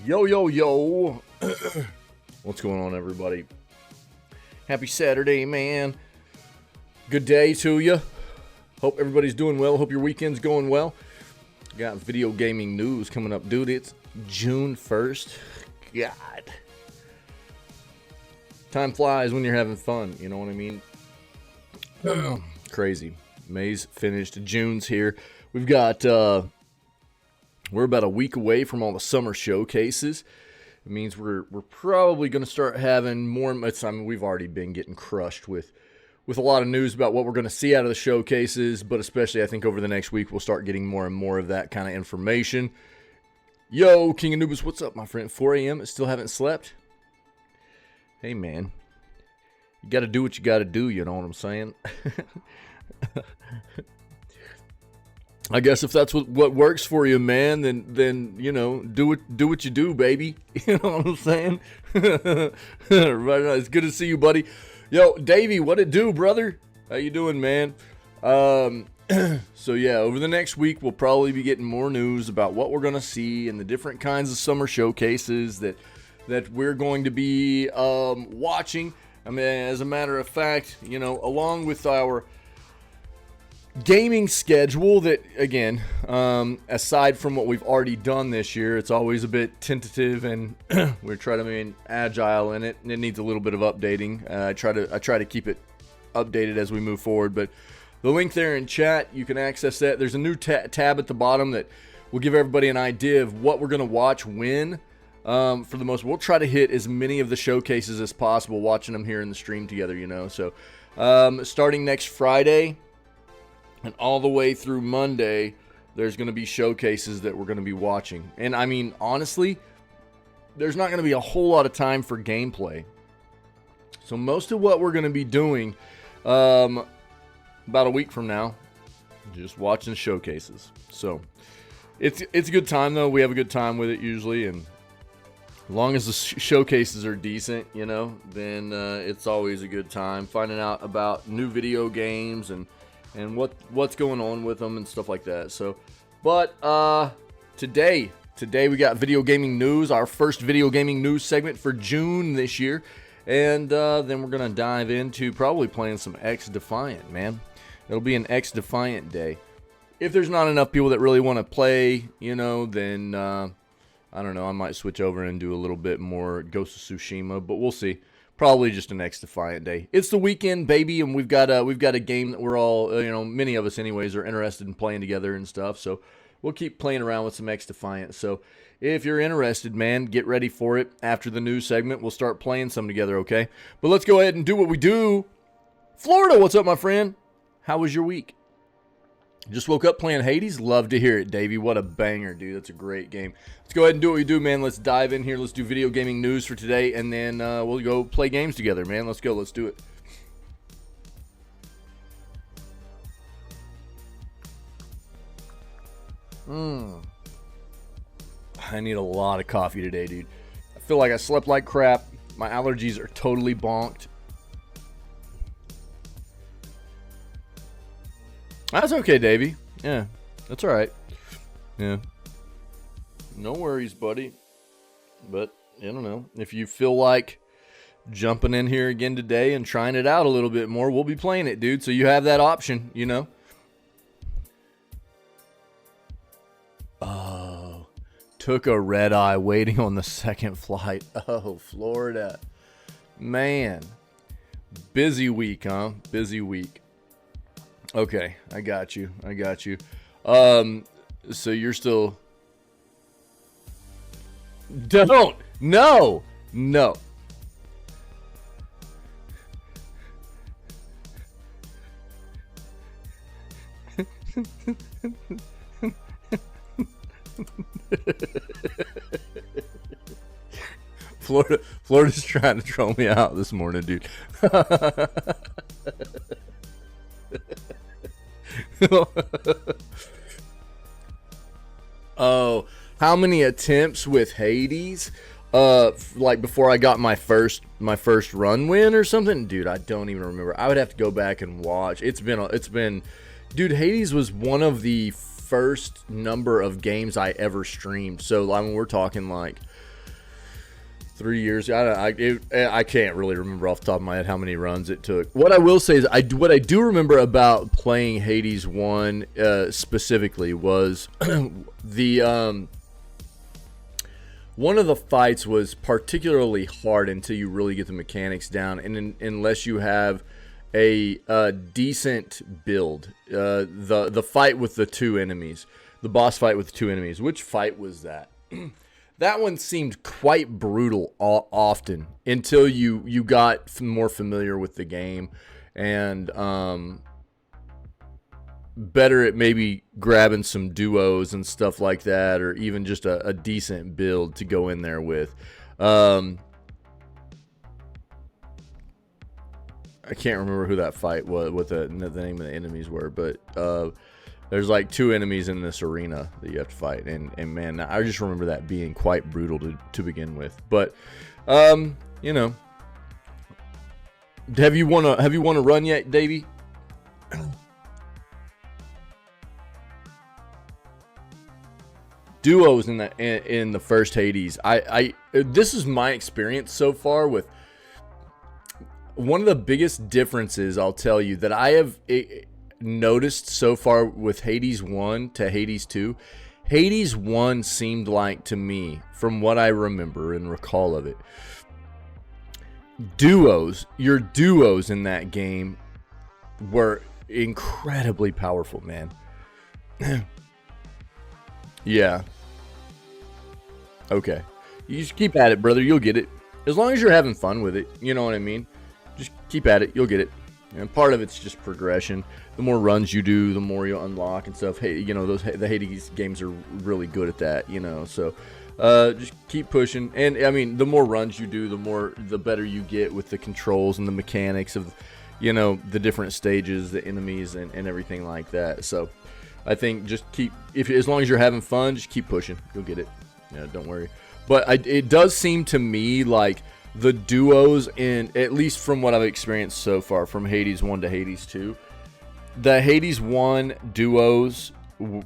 Yo, yo, yo. What's going on, everybody? Happy Saturday, man. Good day to you. Hope everybody's doing well. Hope your weekend's going well. Got video gaming news coming up, dude. It's June 1st. God. Time flies when you're having fun. You know what I mean? Crazy. May's finished. June's here. We've got... we're about a week away from all the summer showcases. It means we're probably going to start having more. I mean, we've already been getting crushed with a lot of news about what we're going to see out of the showcases, but especially I think over the next week we'll start getting more and more of that kind of information. Yo, King Anubis, what's up, my friend? 4 a.m. Still haven't slept? Hey, man. You got to do what you got to do, you know what I'm saying? I guess if that's what works for you, man, then you know, do what you do, baby. You know what I'm saying? Right on. It's good to see you, buddy. Yo, Davey, what it do, brother? How you doing, man? So yeah, over the next week we'll probably be getting more news about what we're gonna see and the different kinds of summer showcases that we're going to be watching. I mean, as a matter of fact, you know, along with our gaming schedule that, again, aside from what we've already done this year, it's always a bit tentative, and we're trying to be agile in it, and it needs a little bit of updating. I try to keep it updated as we move forward, but the link there in chat, you can access that. There's a new tab at the bottom that will give everybody an idea of what we're going to watch when. For the most, we'll try to hit as many of the showcases as possible, watching them here in the stream together, you know. So starting next Friday and all the way through Monday, there's going to be showcases that we're going to be watching. And I mean, honestly, there's not going to be a whole lot of time for gameplay. So most of what we're going to be doing about a week from now, just watching showcases. So it's a good time, though. We have a good time with it usually, and as long as the showcases are decent, you know, then it's always a good time finding out about new video games and what's going on with them and stuff like that. So, but today we got video gaming news, our first video gaming news segment for June this year, and then we're gonna dive into probably playing some X Defiant, man. It'll be an X Defiant day. If there's not enough people that really want to play, you know, then I don't know, I might switch over and do a little bit more Ghost of Tsushima, but we'll see. Probably just an X Defiant day. It's the weekend, baby, and we've got a game that we're all, you know, many of us anyways, are interested in playing together and stuff. So we'll keep playing around with some X Defiant. So if you're interested, man, get ready for it. After the news segment, we'll start playing some together, okay? But let's go ahead and do what we do. Florida, what's up, my friend? How was your week? Just woke up playing Hades. Love to hear it, Davey. What a banger, dude. That's a great game. Let's go ahead and do what we do, man. Let's dive in here. Let's do video gaming news for today, and then we'll go play games together, man. Let's go. Let's do it. I need a lot of coffee today, dude. I feel like I slept like crap. My allergies are totally bonked. That's okay, Davey. Yeah, that's all right. Yeah. No worries, buddy. But, I don't know. If you feel like jumping in here again today and trying it out a little bit more, we'll be playing it, dude. So you have that option, you know. Oh, took a red eye waiting on the second flight. Oh, Florida. Man. Busy week, huh? Busy week. Okay, I got you. So you're still... Don't! No! Florida's trying to troll me out this morning, dude. Oh, how many attempts with Hades? Like before I got my first run win or something, dude. I don't even remember. I would have to go back and watch. It's been, dude. Hades was one of the first number of games I ever streamed. So I mean, we're talking like 3 years. I can't really remember off the top of my head how many runs it took. What I will say is what I do remember about playing Hades 1 specifically was the one of the fights was particularly hard until you really get the mechanics down, and unless you have a decent build. The fight with the two enemies, the boss fight with the two enemies. Which fight was that? That one seemed quite brutal often until you got more familiar with the game and better at maybe grabbing some duos and stuff like that, or even just a decent build to go in there with. I can't remember who that fight was, what the name of the enemies were, but there's like two enemies in this arena that you have to fight, and man, I just remember that being quite brutal to begin with. But you know, have you won a run yet, Davey? Duos in the first Hades. This is my experience so far with one of the biggest differences, I'll tell you, that I have noticed so far with Hades 1 to Hades 2. Hades 1 seemed like, to me, from what I remember and recall of it, your duos in that game were incredibly powerful, man. Yeah. Okay. You just keep at it, brother. You'll get it. As long as you're having fun with it. You know what I mean? Just keep at it. You'll get it. And part of it's just progression. The more runs you do, the more you'll unlock and stuff. Hey, you know, the Hades games are really good at that, you know. So just keep pushing. And I mean, the more runs you do, the better you get with the controls and the mechanics of, you know, the different stages, the enemies, and everything like that. So I think just as long as you're having fun, just keep pushing. You'll get it. Yeah, don't worry. But it does seem to me like the duos, at least from what I've experienced so far, from Hades 1 to Hades 2, the Hades 1 duos,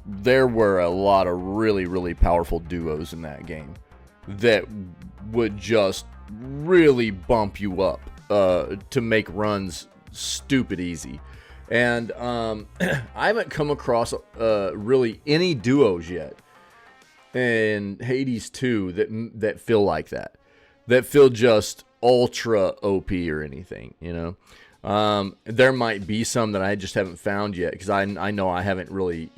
there were a lot of really, really powerful duos in that game that would just really bump you up to make runs stupid easy. And I haven't come across really any duos yet in Hades 2 that feel like that feel just ultra OP or anything, you know. There might be some that I just haven't found yet, because I know I haven't really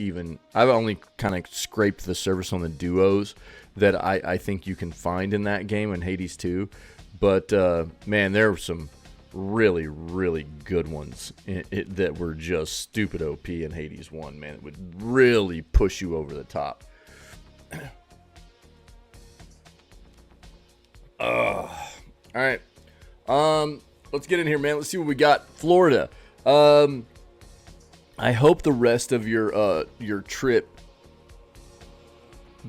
I've only kind of scraped the surface on the duos that I think you can find in that game in Hades 2. But man, there were some really, really good ones that were just stupid OP in Hades 1, man. It would really push you over the top. All right. Let's get in here, man. Let's see what we got. Florida. I hope the rest of your trip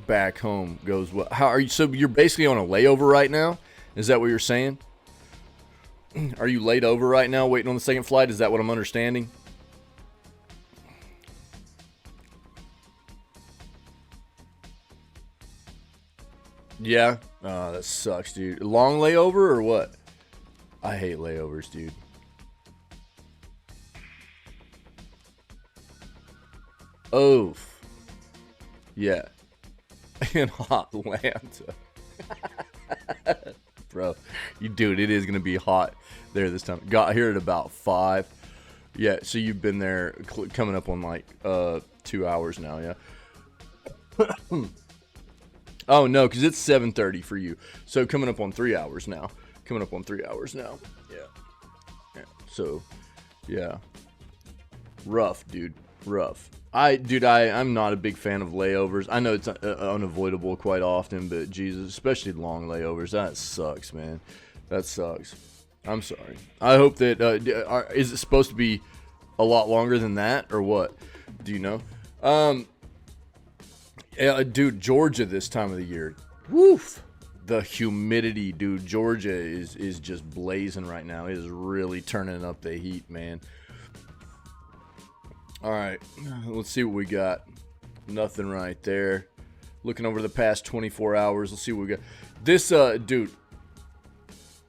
back home goes well. How are you? So you're basically on a layover right now? Is that what you're saying? Are you laid over right now, waiting on the second flight? Is that what I'm understanding? Yeah. Oh, that sucks, dude. Long layover or what? I hate layovers, dude. Oof. Yeah. In hot Atlanta. Bro, dude, it is going to be hot there this time. Got here at about 5. Yeah, so you've been there coming up on like 2 hours now, yeah? Oh, no, because it's 7:30 for you. So coming up on 3 hours now. Yeah. So, yeah. Rough, dude. Rough. I'm not a big fan of layovers. I know it's unavoidable quite often, but Jesus, especially long layovers, that sucks, man. That sucks. I'm sorry. I hope that, is it supposed to be a lot longer than that, or what? Do you know? Yeah, dude, Georgia this time of the year, woof. The humidity, dude. Georgia is just blazing right now. It is really turning up the heat, man. All right, let's see what we got. Nothing right there. Looking over the past 24 hours, let's see what we got. This, dude,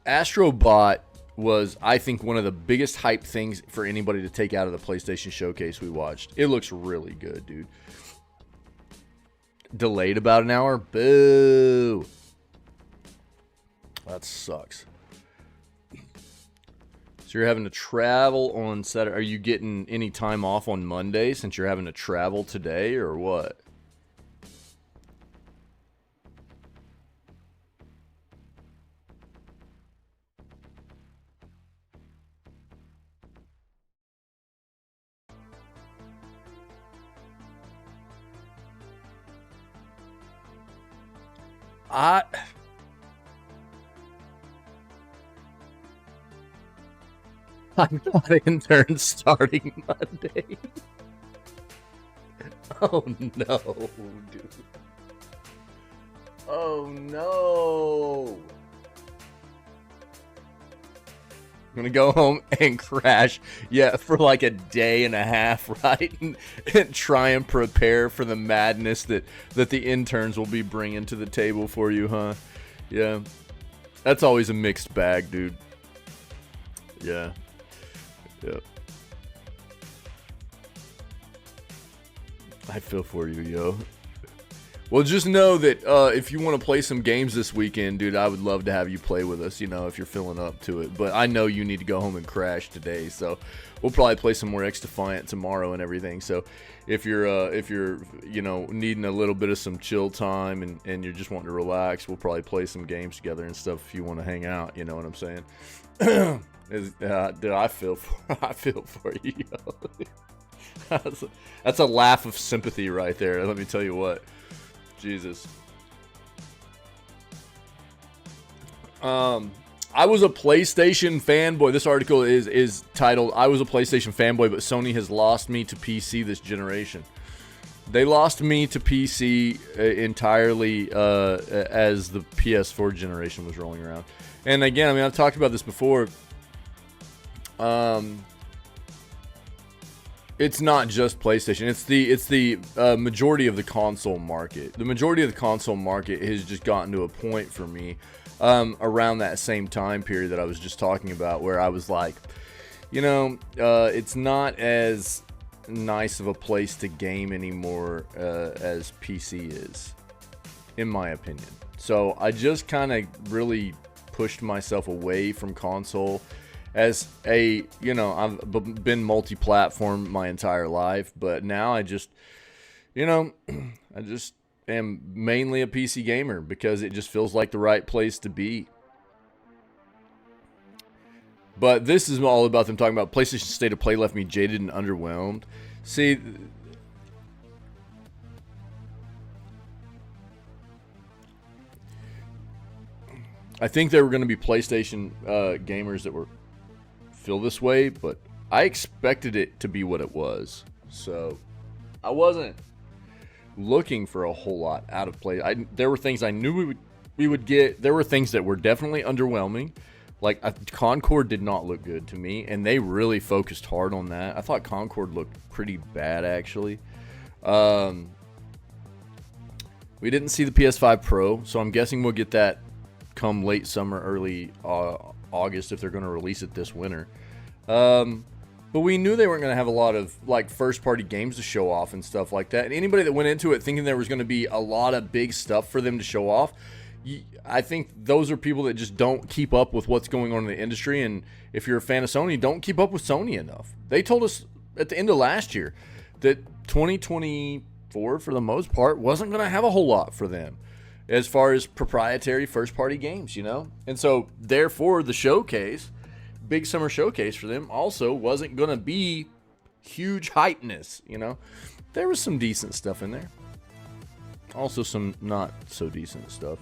Astrobot was, I think, one of the biggest hype things for anybody to take out of the PlayStation Showcase we watched. It looks really good, dude. Delayed about an hour? Boo. That sucks. So you're having to travel on Saturday. Are you getting any time off on Monday since you're having to travel today, or what? I'm not intern starting Monday. Oh no, dude. Oh no. I'm gonna go home and crash, yeah, for like a day and a half, right? And try and prepare for the madness that the interns will be bringing to the table for you, huh? Yeah. That's always a mixed bag, dude. Yeah. Yep. I feel for you, yo. Well, just know that if you want to play some games this weekend, dude, I would love to have you play with us, you know, if you're feeling up to it. But I know you need to go home and crash today, so we'll probably play some more X Defiant tomorrow and everything. So if you're you know, needing a little bit of some chill time and you're just wanting to relax, we'll probably play some games together and stuff if you want to hang out, you know what I'm saying? Dude, I feel for you, yo. That's a laugh of sympathy right there, let me tell you what. Jesus. I was a PlayStation fanboy. This article is titled, I was a PlayStation fanboy, but Sony has lost me to PC this generation. They lost me to PC entirely as the PS4 generation was rolling around. And again, I mean, I've talked about this before. It's not just PlayStation. It's the majority of the console market. The majority of the console market has just gotten to a point for me around that same time period that I was just talking about, where I was like, you know, it's not as nice of a place to game anymore as PC is, in my opinion. So I just kind of really pushed myself away from console. As a, you know, I've been multi-platform my entire life, but now I just, you know, I just am mainly a PC gamer because it just feels like the right place to be. But this is all about them talking about PlayStation State of Play left me jaded and underwhelmed. See, I think there were going to be PlayStation gamers that were feel this way, but I expected it to be what it was. So I wasn't looking for a whole lot out of play. There were things I knew we would get. There were things that were definitely underwhelming. Like Concord did not look good to me, and they really focused hard on that. I thought Concord looked pretty bad, actually. We didn't see the PS5 Pro, so I'm guessing we'll get that come late summer, early August if they're going to release it this winter. But we knew they weren't going to have a lot of like first-party games to show off and stuff like that. And anybody that went into it thinking there was going to be a lot of big stuff for them to show off, I think those are people that just don't keep up with what's going on in the industry. And if you're a fan of Sony, don't keep up with Sony enough. They told us at the end of last year that 2024, for the most part, wasn't going to have a whole lot for them as far as proprietary first-party games, you know? And so, therefore, the showcase, big summer showcase for them, also wasn't going to be huge hypeness, you know? There was some decent stuff in there. Also some not so decent stuff.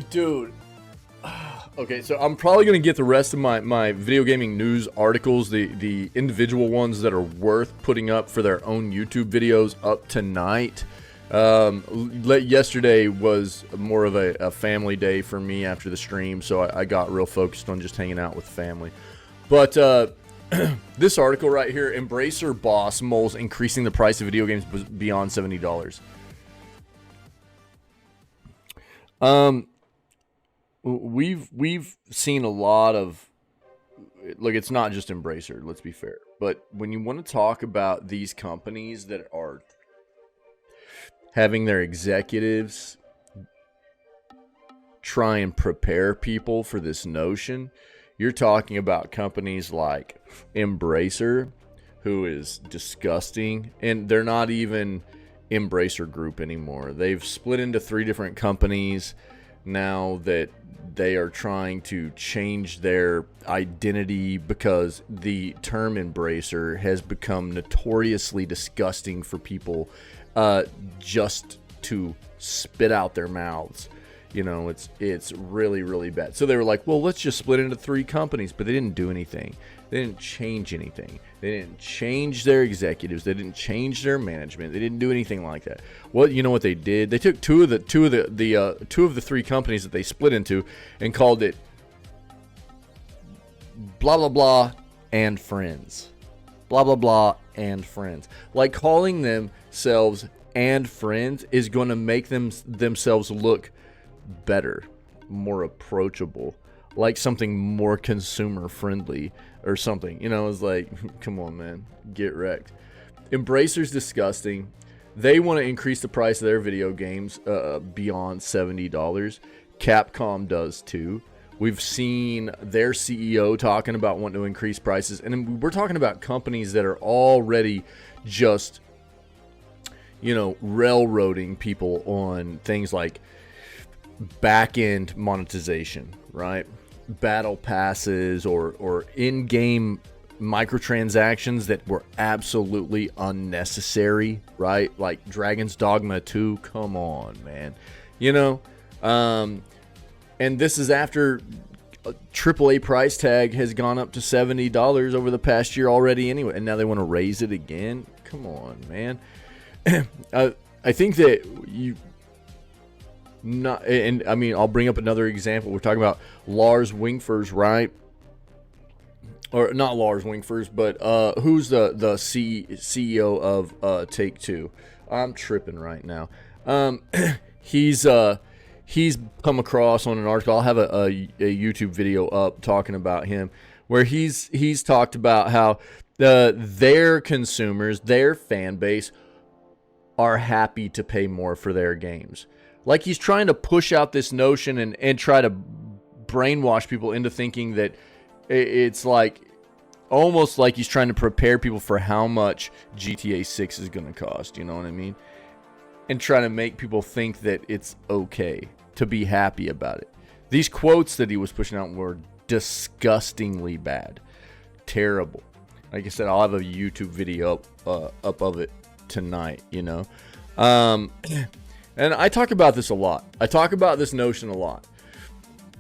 Dude. Okay, so I'm probably going to get the rest of my video gaming news articles, the individual ones that are worth putting up for their own YouTube videos, up tonight. Yesterday was more of a family day for me after the stream, so I got real focused on just hanging out with family. But This article right here, Embracer boss moles increasing the price of video games beyond $70. We've seen a lot of, look, it's not just Embracer, let's be fair, but when you want to talk about these companies that are having their executives try and prepare people for this notion, you're talking about companies like Embracer, who is disgusting, and they're not even Embracer Group anymore. They've split into 3 different companies now that they are trying to change their identity because the term Embracer has become notoriously disgusting for people just to spit out their mouths. You know, it's really, really bad. So they were like, well, let's just split into 3 companies. But they didn't do anything. They didn't change anything. They didn't change their executives. They didn't change their management. They didn't do anything like that. Well, you know what they did? They took two of the 3 companies that they split into and called it blah blah blah and friends. Blah blah blah and friends. Like, calling themselves and friends is going to make themselves look better, more approachable, like something more consumer friendly or something. You know, it's like, come on, man, get wrecked. Embracer's disgusting. They want to increase the price of their video games beyond $70. Capcom does too. We've seen their CEO talking about wanting to increase prices, and we're talking about companies that are already just, you know, railroading people on things like back-end monetization, right? Battle passes or in-game microtransactions that were absolutely unnecessary, right? Like Dragon's Dogma 2, come on, man. You know, and this is after a AAA price tag has gone up to $70 over the past year already anyway, and now they want to raise it again. Come on, man. I think that and I mean, I'll bring up another example. We're talking about Lars Wingfors, right? Or not Lars Wingfors, but who's the CEO of Take-Two? I'm tripping right now. He's come across on an article. I'll have a YouTube video up talking about him, where he's talked about how their consumers, their fan base, are happy to pay more for their games. Like, he's trying to push out this notion and try to brainwash people into thinking that it's like, almost like he's trying to prepare people for how much GTA 6 is going to cost, you know what I mean? And trying to make people think that it's okay to be happy about it. These quotes that he was pushing out were disgustingly bad. Terrible. Like I said, I'll have a YouTube video up of it tonight, you know? And I talk about this a lot. I talk about this notion a lot.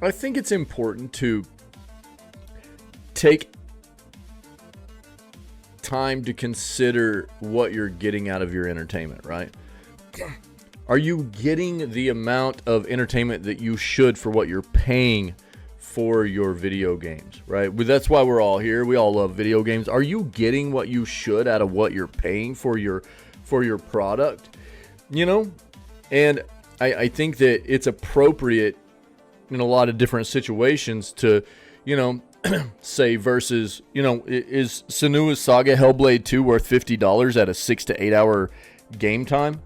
I think it's important to take time to consider what you're getting out of your entertainment, right? Are you getting the amount of entertainment that you should for what you're paying for your video games, right? That's why we're all here. We all love video games. Are you getting what you should out of what you're paying for your product? You know? And I think that it's appropriate in a lot of different situations to, you know, say versus, you know, is Senua's Saga Hellblade 2 worth $50 at a 6 to 8 hour game time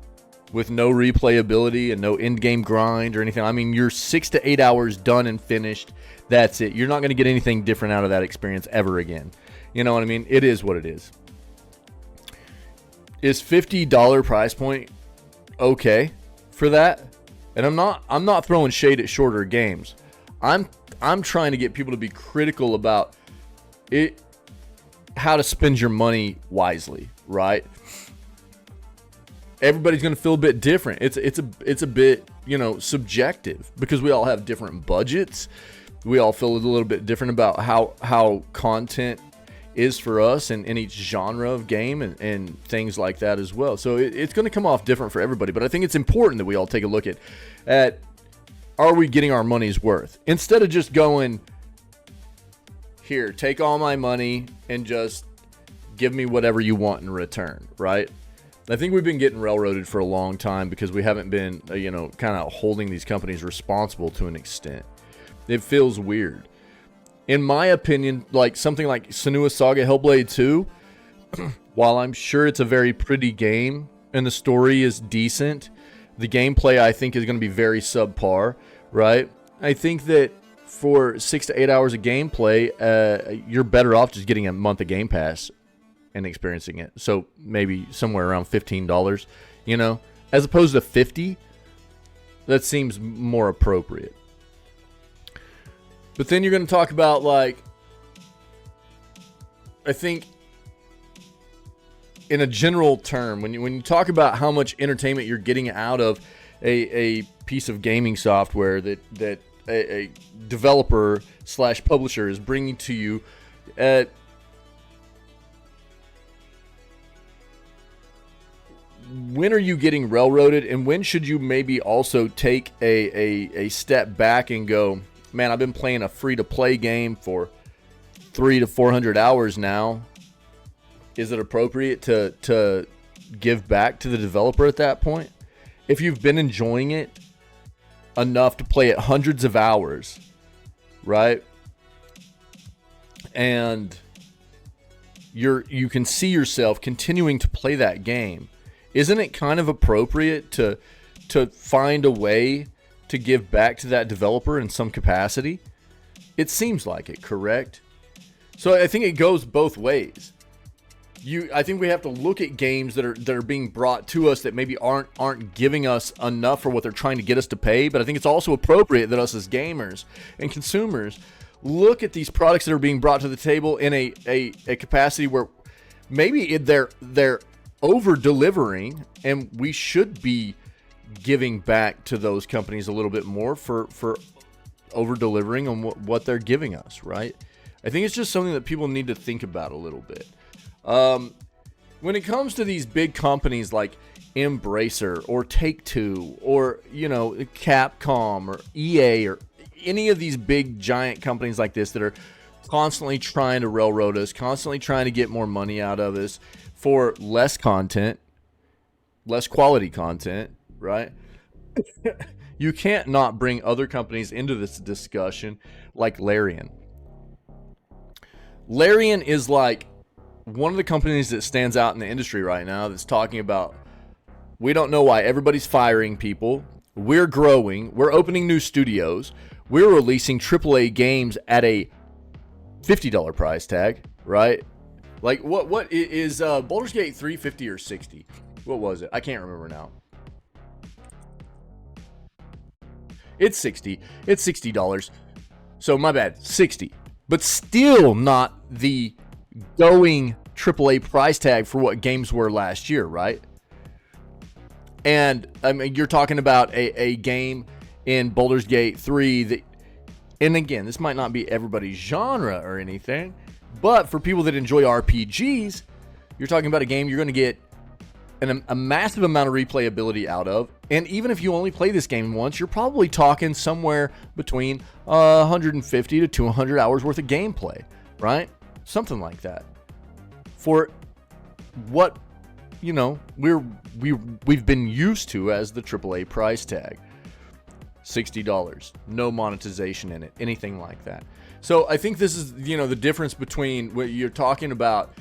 with no replayability and no in-game grind or anything? I mean, you're 6 to 8 hours done and finished. That's it. You're not going to get anything different out of that experience ever again. You know what I mean? It is what it is. Is $50 price point okay for that? And I'm not throwing shade at shorter games. I'm trying to get people to be critical about it, how to spend your money wisely, right? Everybody's going to feel a bit different. It's a bit, you know, subjective because we all have different budgets. We all feel a little bit different about how content is for us in each genre of game and things like that as well. So it's going to come off different for everybody, but I think it's important that we all take a look at are we getting our money's worth? Instead of just going, here, take all my money and just give me whatever you want in return, right? I think we've been getting railroaded for a long time because we haven't been, kind of holding these companies responsible to an extent. It feels weird. In my opinion, like something like Senua's Saga Hellblade 2, while I'm sure it's a very pretty game and the story is decent, the gameplay I think is going to be very subpar, right? I think that for 6 to 8 hours of gameplay, you're better off just getting a month of Game Pass and experiencing it. So maybe somewhere around $15, as opposed to $50. That seems more appropriate. But then you're going to talk about, like, I think in a general term, when you talk about how much entertainment you're getting out of a piece of gaming software that a developer / publisher is bringing to you, when are you getting railroaded, and when should you maybe also take a step back and go, man, I've been playing a free-to-play game for 300 to 400 hours now. Is it appropriate to give back to the developer at that point? If you've been enjoying it enough to play it hundreds of hours, right? And you can see yourself continuing to play that game. Isn't it kind of appropriate to find a way to give back to that developer in some capacity? It seems like it, correct? So I think it goes both ways. I think we have to look at games that are being brought to us that maybe aren't giving us enough for what they're trying to get us to pay. But I think it's also appropriate that us as gamers and consumers look at these products that are being brought to the table in a capacity where maybe they're over delivering, and we should be giving back to those companies a little bit more for over delivering on what they're giving us, right? I think it's just something that people need to think about a little bit. When it comes to these big companies like Embracer or Take-Two or, Capcom or EA or any of these big giant companies like this that are constantly trying to railroad us, constantly trying to get more money out of us for less content, less quality content, right? You can't not bring other companies into this discussion like Larian. Larian is like one of the companies that stands out in the industry right now that's talking about, we don't know why everybody's firing people. We're growing. We're opening new studios. We're releasing AAA games at a $50 price tag, right? Like, what is Baldur's Gate 3 50 or 60? What was it? I can't remember now. It's 60. It's $60. So my bad, 60. But still not the going AAA price tag for what games were last year, right? And I mean, you're talking about a game in Baldur's Gate 3 that, and again, this might not be everybody's genre or anything, but for people that enjoy RPGs, you're talking about a game you're going to get a massive amount of replayability out of. And even if you only play this game once, you're probably talking somewhere between 150 to 200 hours worth of gameplay, right? Something like that. For what, we've been used to as the AAA price tag. $60, no monetization in it, anything like that. So I think this is, the difference between what you're talking about,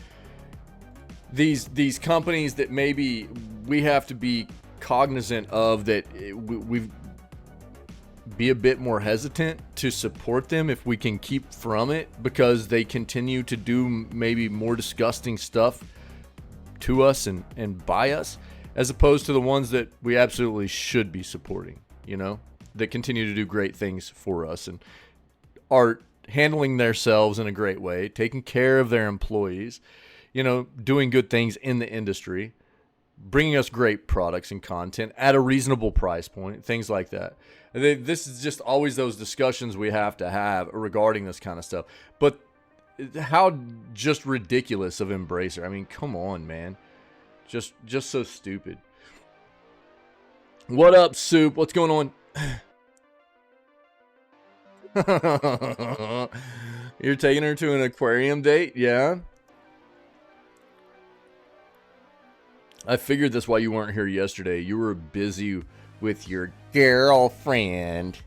these companies that maybe we have to be cognizant of, that we be a bit more hesitant to support them if we can keep from it, because they continue to do maybe more disgusting stuff to us and by us, as opposed to the ones that we absolutely should be supporting, that continue to do great things for us and are handling themselves in a great way, taking care of their employees, doing good things in the industry, bringing us great products and content at a reasonable price point, things like that. This is just always those discussions we have to have regarding this kind of stuff. But how just ridiculous of Embracer. I mean, come on, man. Just so stupid. What up, Soup? What's going on? You're taking her to an aquarium date? Yeah. I figured that's why you weren't here yesterday. You were busy with your girlfriend.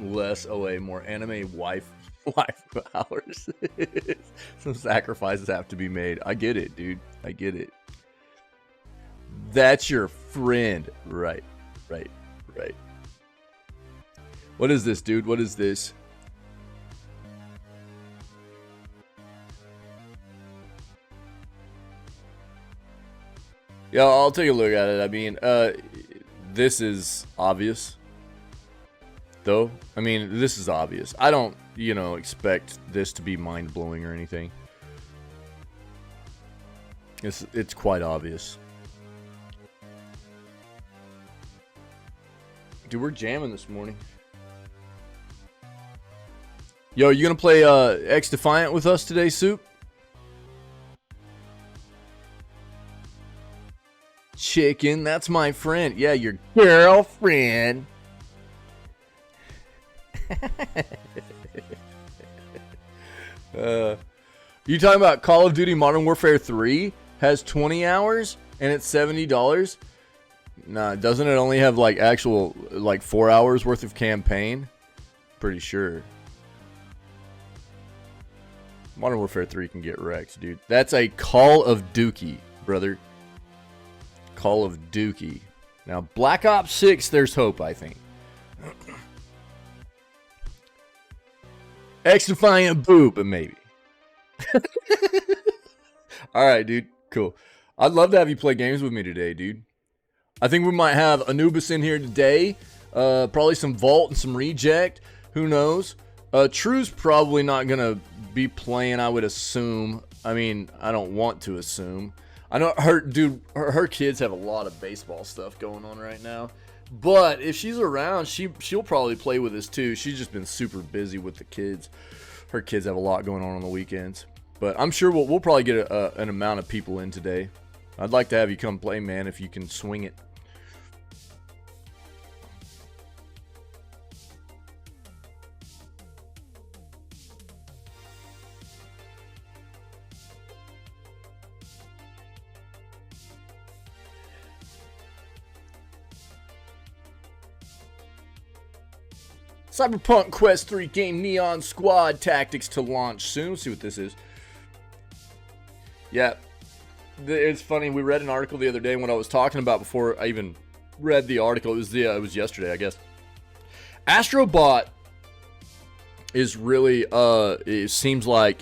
Less OA, more anime wife hours. Some sacrifices have to be made. I get it, dude. I get it. That's your friend. Right. What is this, dude? What is this? Yeah, I'll take a look at it. I mean, this is obvious. Though, I mean, this is obvious. I don't, expect this to be mind-blowing or anything. It's quite obvious. Dude, we're jamming this morning. Yo, you gonna play X Defiant with us today, Soup? Chicken, that's my friend. Yeah, your girlfriend. You talking about Call of Duty Modern Warfare 3 has 20 hours and it's $70? Nah, doesn't it only have actual 4 hours worth of campaign? Pretty sure. Modern Warfare 3 can get wrecked, dude. That's a Call of Dookie, brother. Call of Dookie. Now, Black Ops 6, there's hope, I think. X-Defiant boob, but maybe. Alright, dude. Cool. I'd love to have you play games with me today, dude. I think we might have Anubis in here today. Probably some Vault and some Reject. Who knows? True's probably not going to be playing, I would assume. I mean, I don't want to assume. I know her kids have a lot of baseball stuff going on right now. But if she's around, she'll probably play with us too. She's just been super busy with the kids. Her kids have a lot going on the weekends. But I'm sure we'll probably get an amount of people in today. I'd like to have you come play, man, if you can swing it. Cyberpunk Quest 3 game Neon Squad Tactics to launch soon. Let's see what this is. Yeah, it's funny. We read an article the other day. What I was talking about before I even read the article, it was yesterday, I guess. Astrobot is really it seems like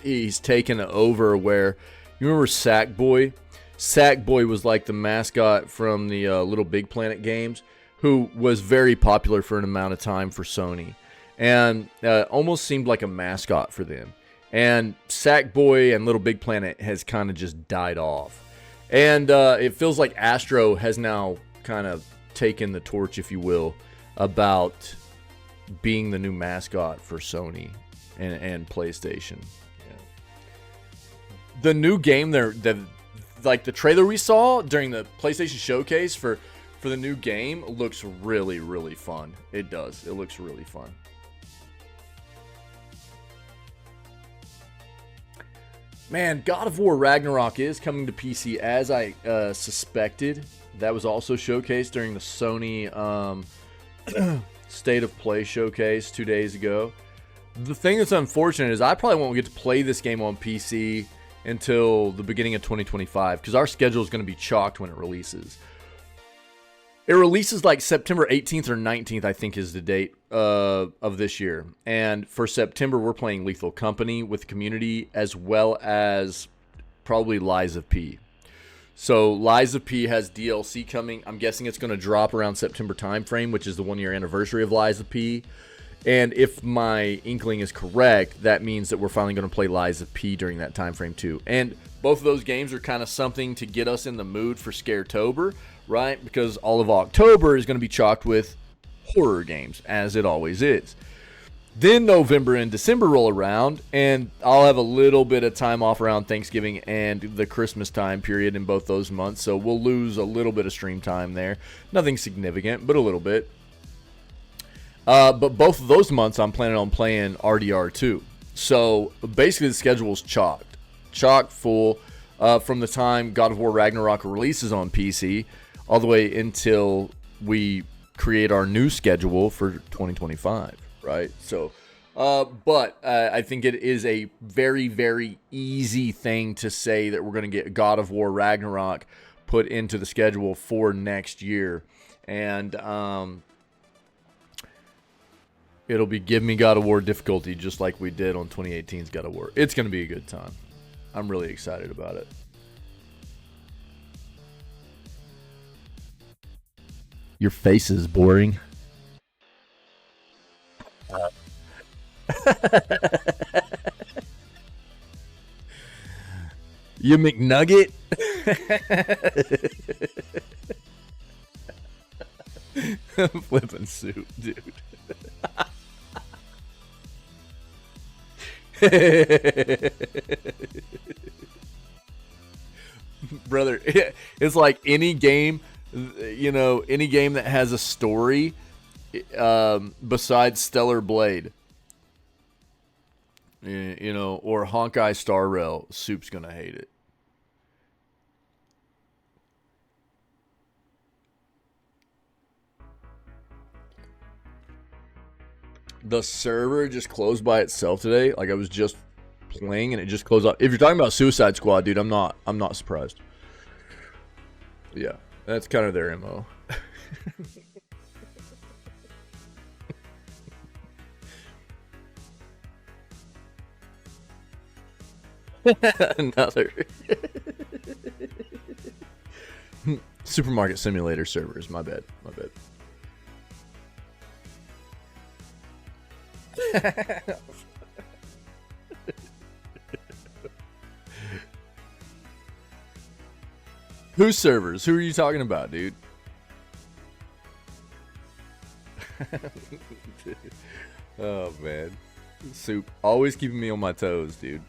he's taken over. Where you remember Sackboy? Sackboy was like the mascot from the Little Big Planet games, who was very popular for an amount of time for Sony, and almost seemed like a mascot for them. And Sackboy and Little Big Planet has kind of just died off. And it feels like Astro has now kind of taken the torch, if you will, about being the new mascot for Sony and PlayStation. Yeah. The new game, the trailer we saw during the PlayStation Showcase for the new game looks really, really fun. It does. It looks really fun. Man, God of War Ragnarok is coming to PC as I suspected. That was also showcased during the Sony State of Play showcase 2 days ago. The thing that's unfortunate is I probably won't get to play this game on PC until the beginning of 2025 because our schedule is going to be chocked when it releases. It releases like September 18th or 19th, I think is the date of this year. And for September, we're playing Lethal Company with Community as well as probably Lies of P. So Lies of P has DLC coming. I'm guessing it's going to drop around September timeframe, which is the 1-year anniversary of Lies of P. And if my inkling is correct, that means that we're finally going to play Lies of P during that timeframe too. And both of those games are kind of something to get us in the mood for Scaretober, right? Because all of October is going to be chocked with horror games, as it always is. Then November and December roll around, and I'll have a little bit of time off around Thanksgiving and the Christmas time period in both those months. So we'll lose a little bit of stream time there. Nothing significant, but a little bit. But both of those months, I'm planning on playing RDR2. So basically, the schedule's chock full from the time God of War Ragnarok releases on PC all the way until we create our new schedule for 2025. Right, so, but I think it is a very, very easy thing to say that we're going to get God of War Ragnarok put into the schedule for next year, and it'll be Give Me God of War difficulty, just like we did on 2018's God of War. It's going to be a good time. I'm really excited about it. Your face is boring. You McNugget? Flipping soup, dude. Brother, it's like any game, you know, any game that has a story besides Stellar Blade. You know, or Honkai Star Rail, Soup's gonna hate it. The server just closed by itself today. Like I was just playing and it just closed up. If you're talking about Suicide Squad, dude, I'm not surprised. Yeah, that's kind of their MO. Another Supermarket Simulator servers. My bad. Whose servers? Who are you talking about, dude? Oh man, Soup always keeping me on my toes, dude.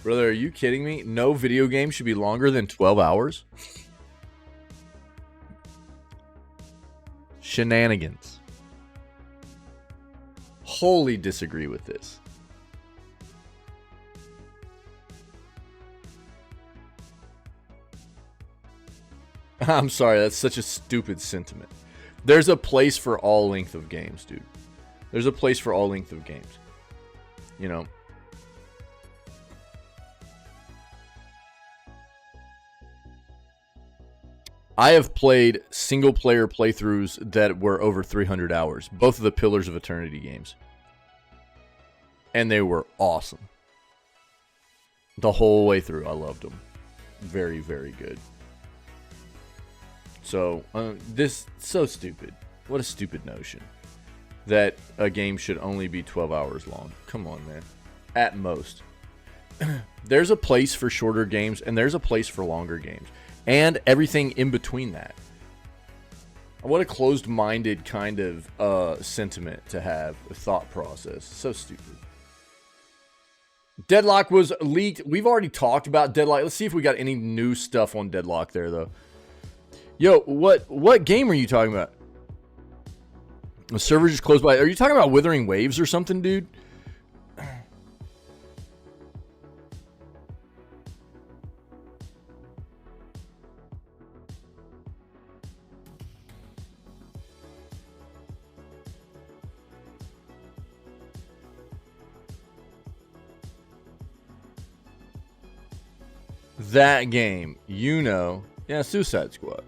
Brother, are you kidding me? No video game should be longer than 12 hours? Shenanigans. Wholly disagree with this. I'm sorry, that's such a stupid sentiment. There's a place for all length of games, dude. There's a place for all length of games. You know? I have played single-player playthroughs that were over 300 hours. Both of the Pillars of Eternity games. And they were awesome. The whole way through, I loved them. Very, very good. So, this so stupid. What a stupid notion. That a game should only be 12 hours long. Come on, man. At most. There's a place for shorter games, and there's a place for longer games. And everything in between that. What a closed-minded kind of sentiment to have, a thought process. So stupid. Deadlock was leaked. We've already talked about Deadlock. Let's see if we got any new stuff on Deadlock there, though. Yo, what game are you talking about? The server just closed by. Are you talking about Withering Waves or something, dude? That game, you know. Yeah, Suicide Squad.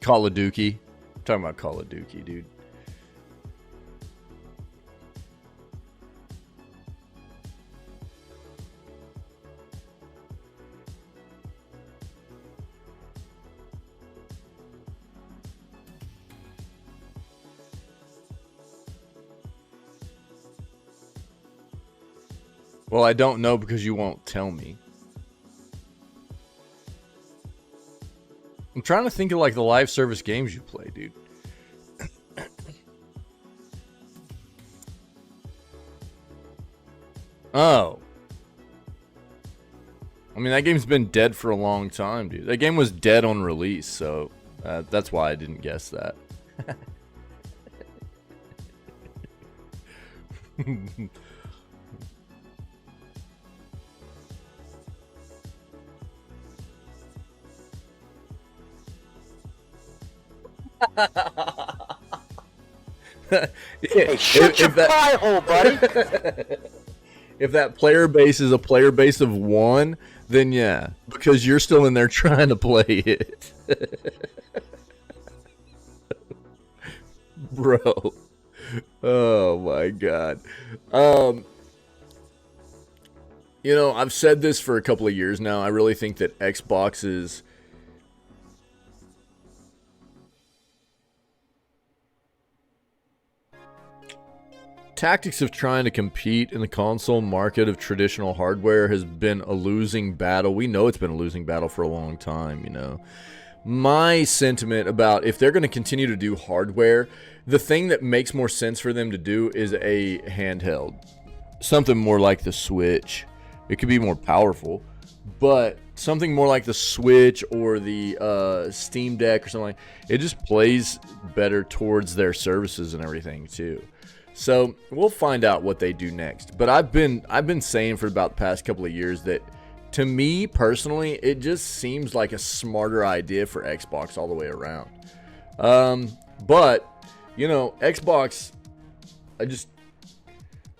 Call of Duty. I'm talking about Call of Duty, dude. Well, I don't know because you won't tell me. I'm trying to think of like the live service games you play, dude. Oh. I mean, that game's been dead for a long time, dude. That game was dead on release, so that's why I didn't guess that. Hey, shut your pie hole, buddy. If that player base is a player base of 1, then yeah, because you're still in there trying to play it. Bro. Oh my god. You know, I've said this for a couple of years now. I really think that Xbox's tactics of trying to compete in the console market of traditional hardware has been a losing battle. We know it's been a losing battle for a long time, you know. My sentiment about if they're going to continue to do hardware, the thing that makes more sense for them to do is a handheld. Something more like the Switch. It could be more powerful, but something more like the Switch or the Steam Deck or something like it just plays better towards their services and everything too. So we'll find out what they do next. But I've been saying for about the past couple of years that to me personally, it just seems like a smarter idea for Xbox all the way around. But you know, Xbox,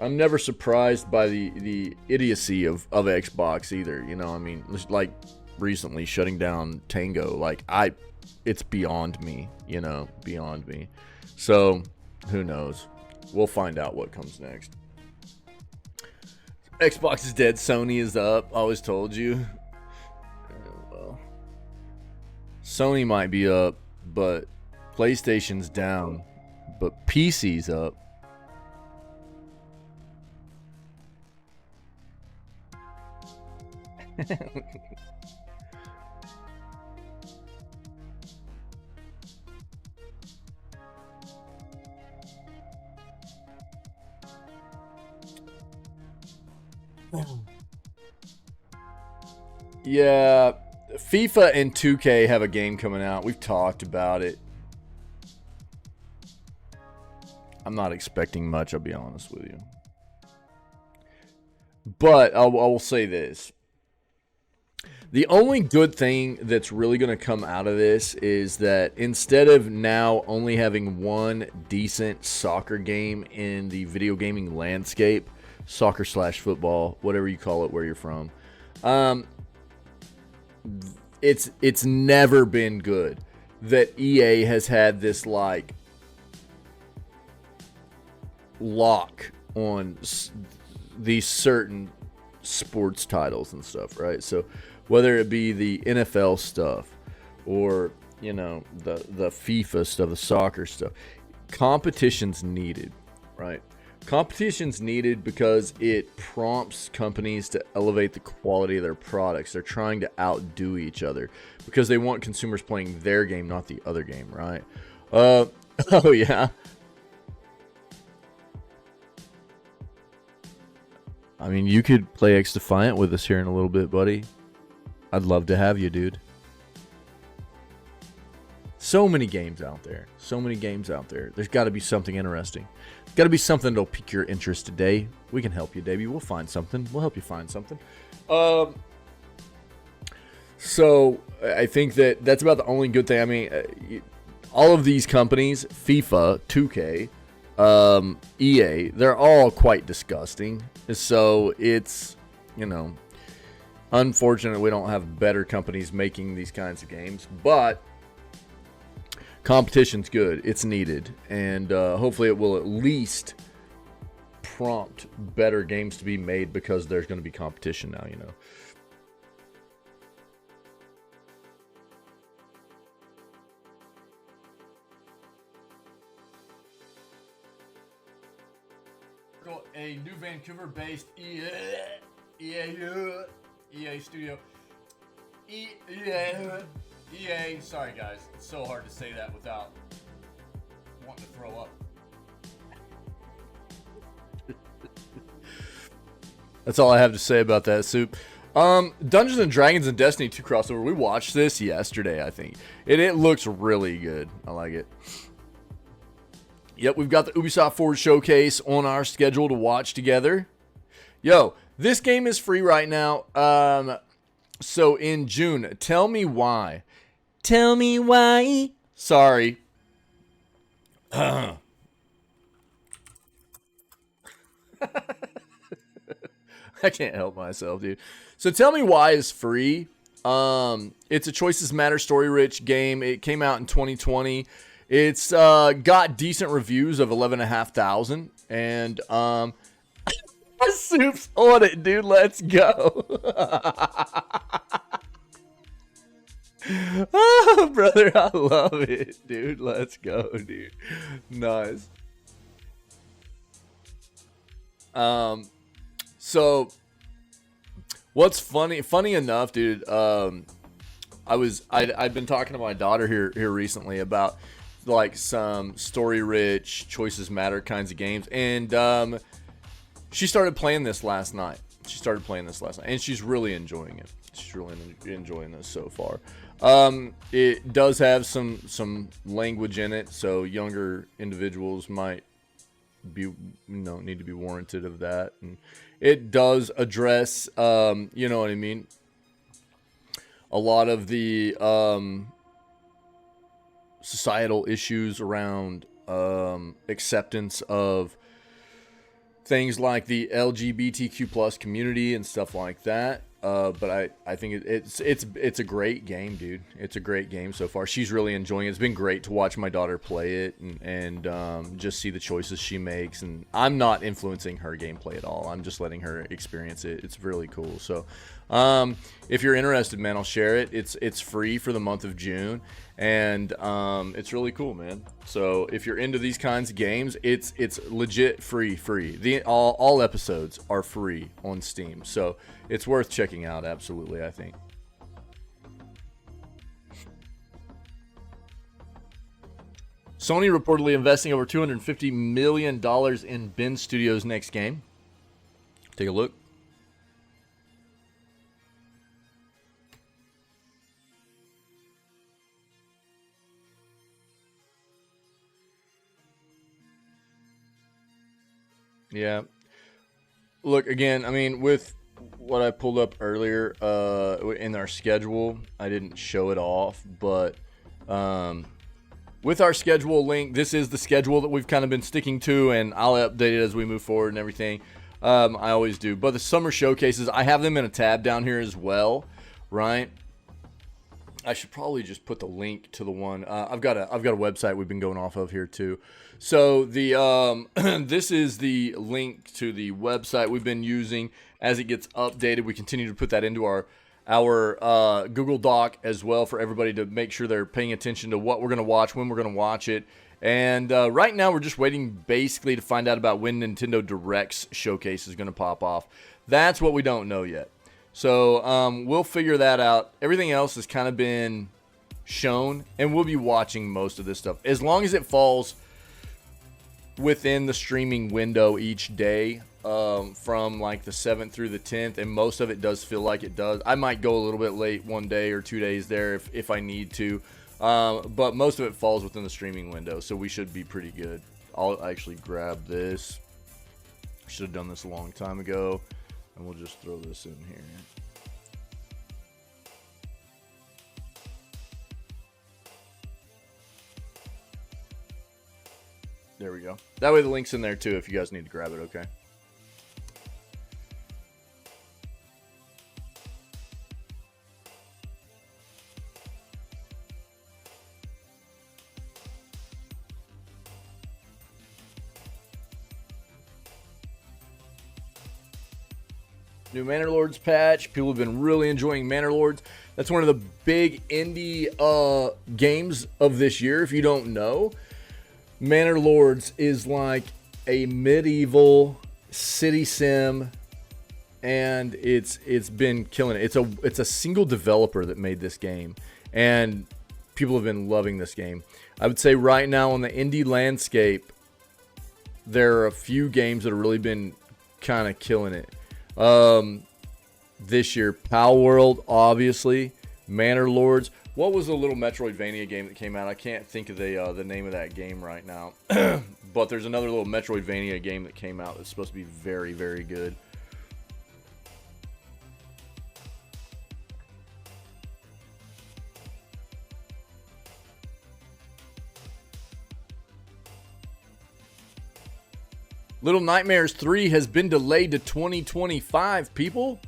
I'm never surprised by the idiocy of Xbox either. You know, I mean, like recently shutting down Tango, like it's beyond me. You know, beyond me. So who knows? We'll find out what comes next. Xbox is dead. Sony is up. I always told you. Well, Sony might be up, but PlayStation's down. But PC's up. Yeah, FIFA and 2K have a game coming out. We've talked about it. I'm not expecting much, I'll be honest with you. But I will say this. The only good thing that's really going to come out of this is that instead of now only having one decent soccer game in the video gaming landscape, soccer / football, whatever you call it, where you're from, it's never been good that EA has had this like lock on these certain sports titles and stuff, right? So whether it be the NFL stuff or, you know, the FIFA stuff, the soccer stuff, competition's needed, right? Competition's needed because it prompts companies to elevate the quality of their products. They're trying to outdo each other because they want consumers playing their game, not the other game, right? Oh yeah. I mean, you could play X Defiant with us here in a little bit, buddy. I'd love to have you, dude. So many games out there. So many games out there. There's got to be something interesting. There's got to be something that'll pique your interest today. We can help you, Davey. We'll find something. We'll help you find something. So I think that's about the only good thing. I mean, all of these companies, FIFA, 2K, EA, they're all quite disgusting. So it's, you know, unfortunate we don't have better companies making these kinds of games, but competition's good. It's needed, and hopefully it will at least prompt better games to be made because there's going to be competition now, you know. a new Vancouver-based EA studio. EA. Sorry, guys. It's so hard to say that without wanting to throw up. That's all I have to say about that, Soup. Dungeons and Dragons and Destiny 2 crossover. We watched this yesterday, I think. It looks really good. I like it. Yep, we've got the Ubisoft Forward Showcase on our schedule to watch together. Yo, this game is free right now. So in June, tell me why. Tell me why. Sorry. I can't help myself, dude. So tell me why is free. It's a Choices Matter story-rich game. It came out in 2020. It's got decent reviews of 11,500, and Soup's on it, dude. Let's go. Oh, brother, I love it, dude. Let's go, dude. Nice. So what's funny enough, dude, I'd been talking to my daughter here recently about like some story rich Choices Matter kinds of games, and she started playing this last night. And she's really enjoying it. She's really enjoying this so far. It does have some language in it, so younger individuals might need to be warranted of that. And it does address, you know what I mean, a lot of the societal issues around acceptance of things like the LGBTQ plus community and stuff like that. But I think it's a great game, dude. It's a great game so far. She's really enjoying it. It's been great to watch my daughter play it and just see the choices she makes. And I'm not influencing her gameplay at all. I'm just letting her experience it. It's really cool. So if you're interested, man, I'll share it. It's free for the month of June, and it's really cool, man. So if you're into these kinds of games, it's legit free. All episodes are free on Steam, so it's worth checking out. Absolutely, I think. Sony reportedly investing over $250 million in Ben Studios' next game. Take a look. Yeah. Look, again, I mean, with what I pulled up earlier in our schedule, I didn't show it off, but with our schedule link, this is the schedule that we've kind of been sticking to, and I'll update it as we move forward and everything. I always do. But the summer showcases, I have them in a tab down here as well, right? I should probably just put the link to the one. I've got a website we've been going off of here too. So the this is the link to the website we've been using. As it gets updated, we continue to put that into our Google Doc as well for everybody to make sure they're paying attention to what we're going to watch, when we're going to watch it. And right now we're just waiting basically to find out about when Nintendo Direct's showcase is going to pop off. That's what we don't know yet. So we'll figure that out. Everything else has kind of been shown, and we'll be watching most of this stuff. As long as it falls within the streaming window each day, from like the 7th through the 10th, and most of it does feel like it does. I might go a little bit late one day or 2 days there if I need to, but most of it falls within the streaming window, so we should be pretty good. I'll actually grab this. Should have done this a long time ago, and we'll just throw this in here. There we go. That way the link's in there too if you guys need to grab it, okay? New Manor Lords patch. People have been really enjoying Manor Lords. That's one of the big indie games of this year. If you don't know, Manor Lords is like a medieval city sim, and it's been killing it. It's a single developer that made this game, and people have been loving this game. I would say right now on the indie landscape, there are a few games that have really been kind of killing it. This year, Pal World, obviously, Manor Lords. What was the little Metroidvania game that came out? I can't think of the name of that game right now. But there's another little Metroidvania game that came out that's supposed to be very, very good. Little Nightmares 3 has been delayed to 2025, people.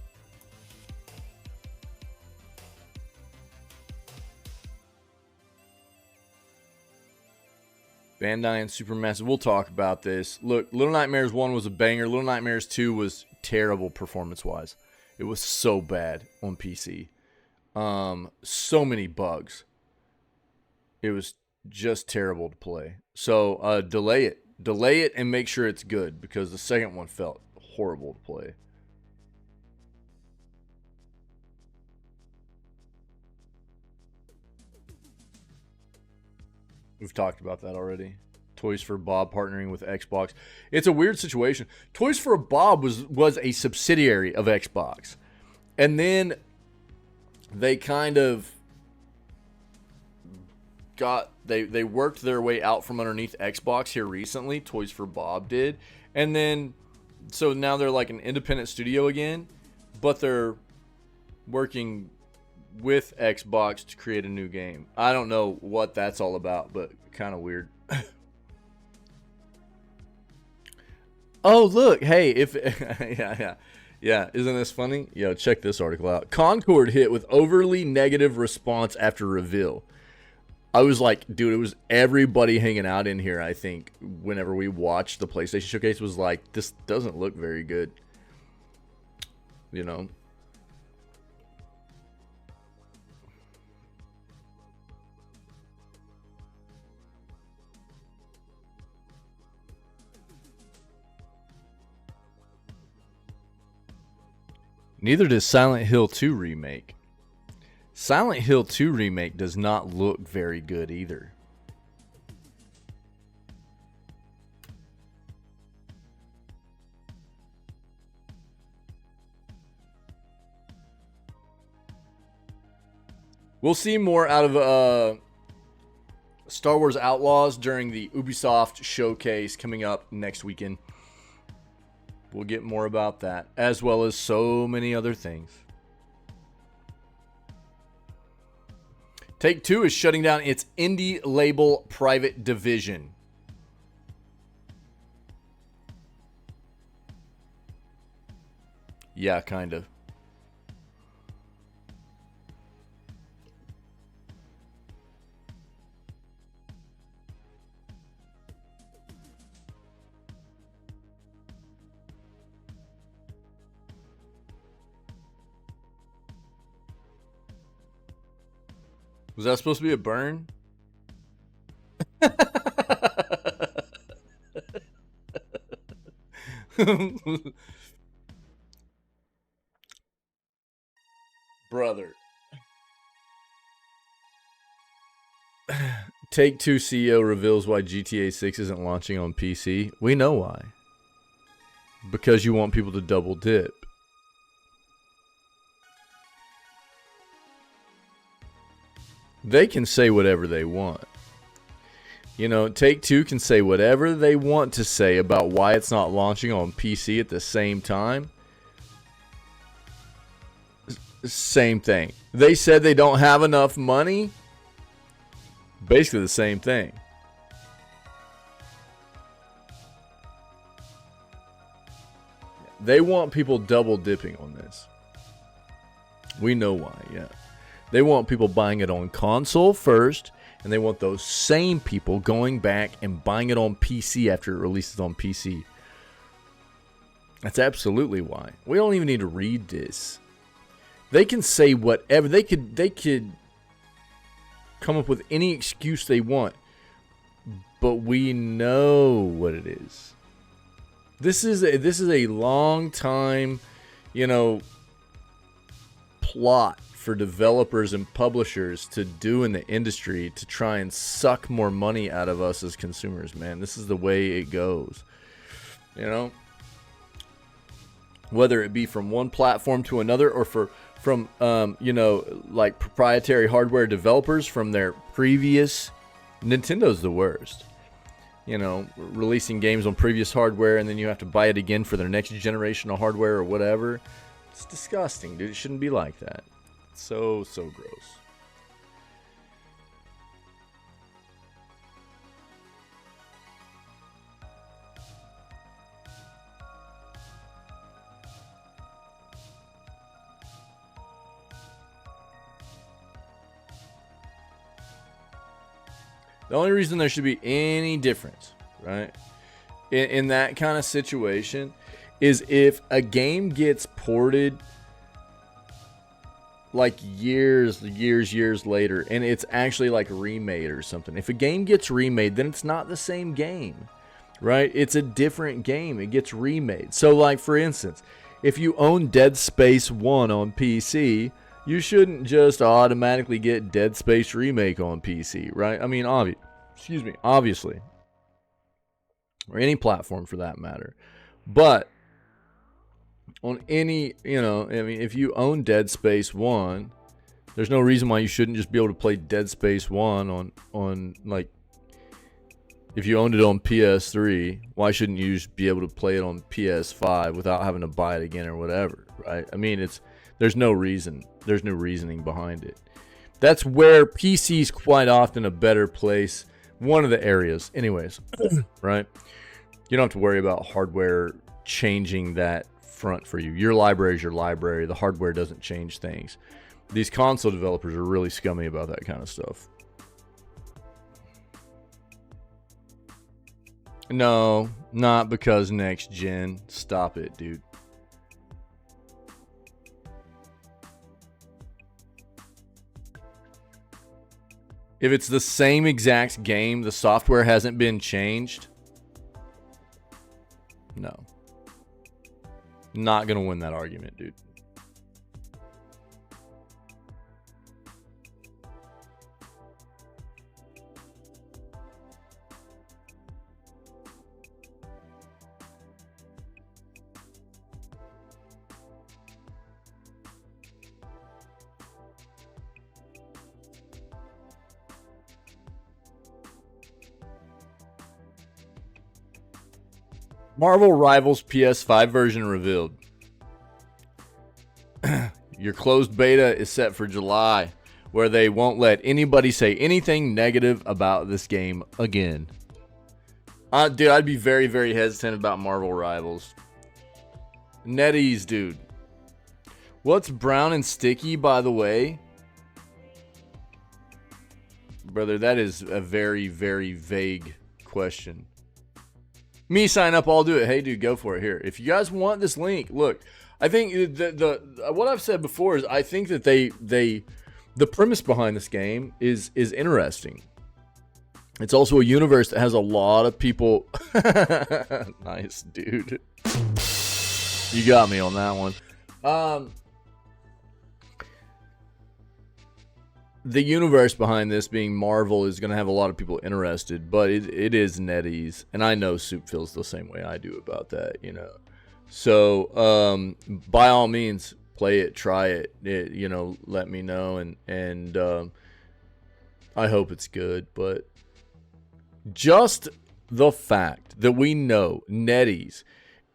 Bandai and Supermassive. We'll talk about this. Look, Little Nightmares 1 was a banger. Little Nightmares 2 was terrible performance-wise. It was so bad on PC. So many bugs. It was just terrible to play. So, delay it. Delay it and make sure it's good, because the second one felt horrible to play. We've talked about that already. Toys for Bob partnering with Xbox. It's a weird situation. Toys for Bob was a subsidiary of Xbox. And then they kind of they worked their way out from underneath Xbox here recently. Toys for Bob did. And then so now they're like an independent studio again, but they're working with Xbox to create a new game. I don't know what that's all about, but kind of weird. Oh, look, hey, if yeah, isn't this funny? Yo, check this article out. Concord hit with overly negative response after reveal. I was like, dude, it was everybody hanging out in here, I think, whenever we watched the PlayStation Showcase, was like, this doesn't look very good. You know? Neither does Silent Hill 2 Remake. Silent Hill 2 Remake does not look very good either. We'll see more out of Star Wars Outlaws during the Ubisoft showcase coming up next weekend. We'll get more about that, as well as so many other things. Take-Two is shutting down its indie label private division. Yeah, kind of. Was that supposed to be a burn? Brother. Take-Two CEO reveals why GTA 6 isn't launching on PC. We know why. Because you want people to double dip. They can say whatever they want. You know, Take-Two can say whatever they want to say about why it's not launching on PC at the same time. Same thing. They said they don't have enough money. Basically the same thing. They want people double dipping on this. We know why, yeah. They want people buying it on console first, and they want those same people going back and buying it on PC after it releases on PC. That's absolutely why. We don't even need to read this. They can say whatever. They could come up with any excuse they want, but we know what it is. This is a long time, you know, plot for developers and publishers to do in the industry to try and suck more money out of us as consumers, man. This is the way it goes. You know? Whether it be from one platform to another, or from you know, like proprietary hardware developers from their previous. Nintendo's the worst. You know, releasing games on previous hardware and then you have to buy it again for their next generation of hardware or whatever. It's disgusting, dude. It shouldn't be like that. So gross. The only reason there should be any difference, right, in that kind of situation is if a game gets ported like years later and it's actually like remade or something. If a game gets remade, then it's not the same game, right? It's a different game. It gets remade. So like, for instance, if you own Dead Space 1 on PC, you shouldn't just automatically get Dead Space Remake on PC, right? I mean, obviously. Or any platform for that matter. But on any, you know, I mean, if you own Dead Space 1, there's no reason why you shouldn't just be able to play Dead Space 1 on like, if you owned it on PS3, why shouldn't you just be able to play it on PS5 without having to buy it again or whatever, right? I mean, there's no reason. There's no reasoning behind it. That's where PC's quite often a better place. One of the areas. Anyways, right? You don't have to worry about hardware changing that front for you. Your library is your library. The hardware doesn't change things. These console developers are really scummy about that kind of stuff. No, not because next gen. Stop it, dude. If it's the same exact game, the software hasn't been changed. No. Not going to win that argument, dude. Marvel Rivals PS5 version revealed. Your closed beta is set for July, where they won't let anybody say anything negative about this game again. Dude, I'd be very, very hesitant about Marvel Rivals. NetEase, dude. What's brown and sticky, by the way? Brother, that is a very, very vague question. Me sign up, I'll do it. Hey, dude, go for it. Here, if you guys want this link, look. I think the what I've said before is I think that the premise behind this game is interesting. It's also a universe that has a lot of people. Nice, dude. You got me on that one. The universe behind this being Marvel is going to have a lot of people interested, but it is NetEase, and I know Soup feels the same way I do about that, you know. So, by all means, play it, try it, you know, let me know, and I hope it's good, but just the fact that we know NetEase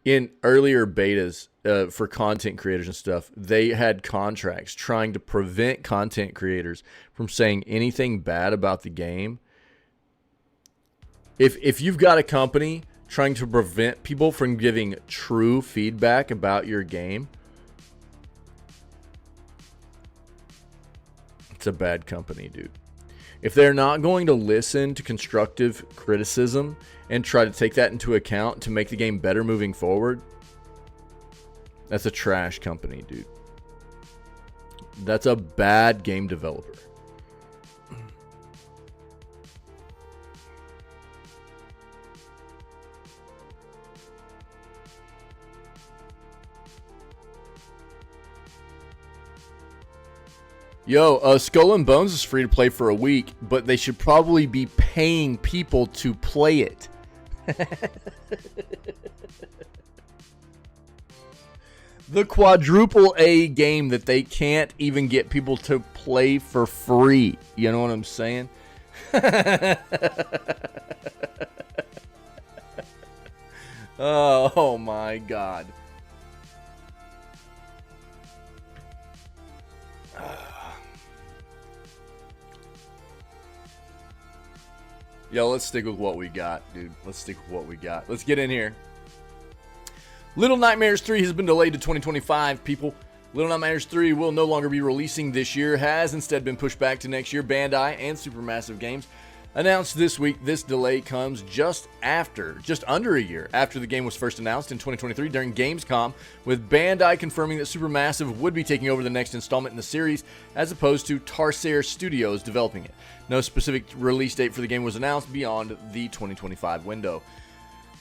in earlier betas for content creators and stuff, they had contracts trying to prevent content creators from saying anything bad about the game. If you've got a company trying to prevent people from giving true feedback about your game, it's a bad company, dude. If they're not going to listen to constructive criticism and try to take that into account to make the game better moving forward, that's a trash company, dude. That's a bad game developer. Yo, Skull and Bones is free to play for a week, but they should probably be paying people to play it. The quadruple A game that they can't even get people to play for free. You know what I'm saying? Oh my God. Yo, let's stick with what we got, dude. Let's stick with what we got. Let's get in here. Little Nightmares 3 has been delayed to 2025, people. Little Nightmares 3 will no longer be releasing this year, has instead been pushed back to next year. Bandai and Supermassive Games announced this week this delay comes just under a year after the game was first announced in 2023 during Gamescom, with Bandai confirming that Supermassive would be taking over the next installment in the series as opposed to Tarsier Studios developing it. No specific release date for the game was announced beyond the 2025 window.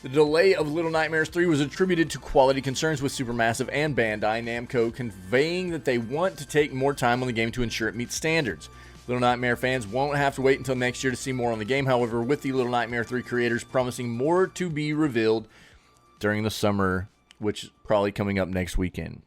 The delay of Little Nightmares 3 was attributed to quality concerns with Supermassive and Bandai Namco, conveying that they want to take more time on the game to ensure it meets standards. Little Nightmare fans won't have to wait until next year to see more on the game, however, with the Little Nightmare 3 creators promising more to be revealed during the summer, which is probably coming up next weekend.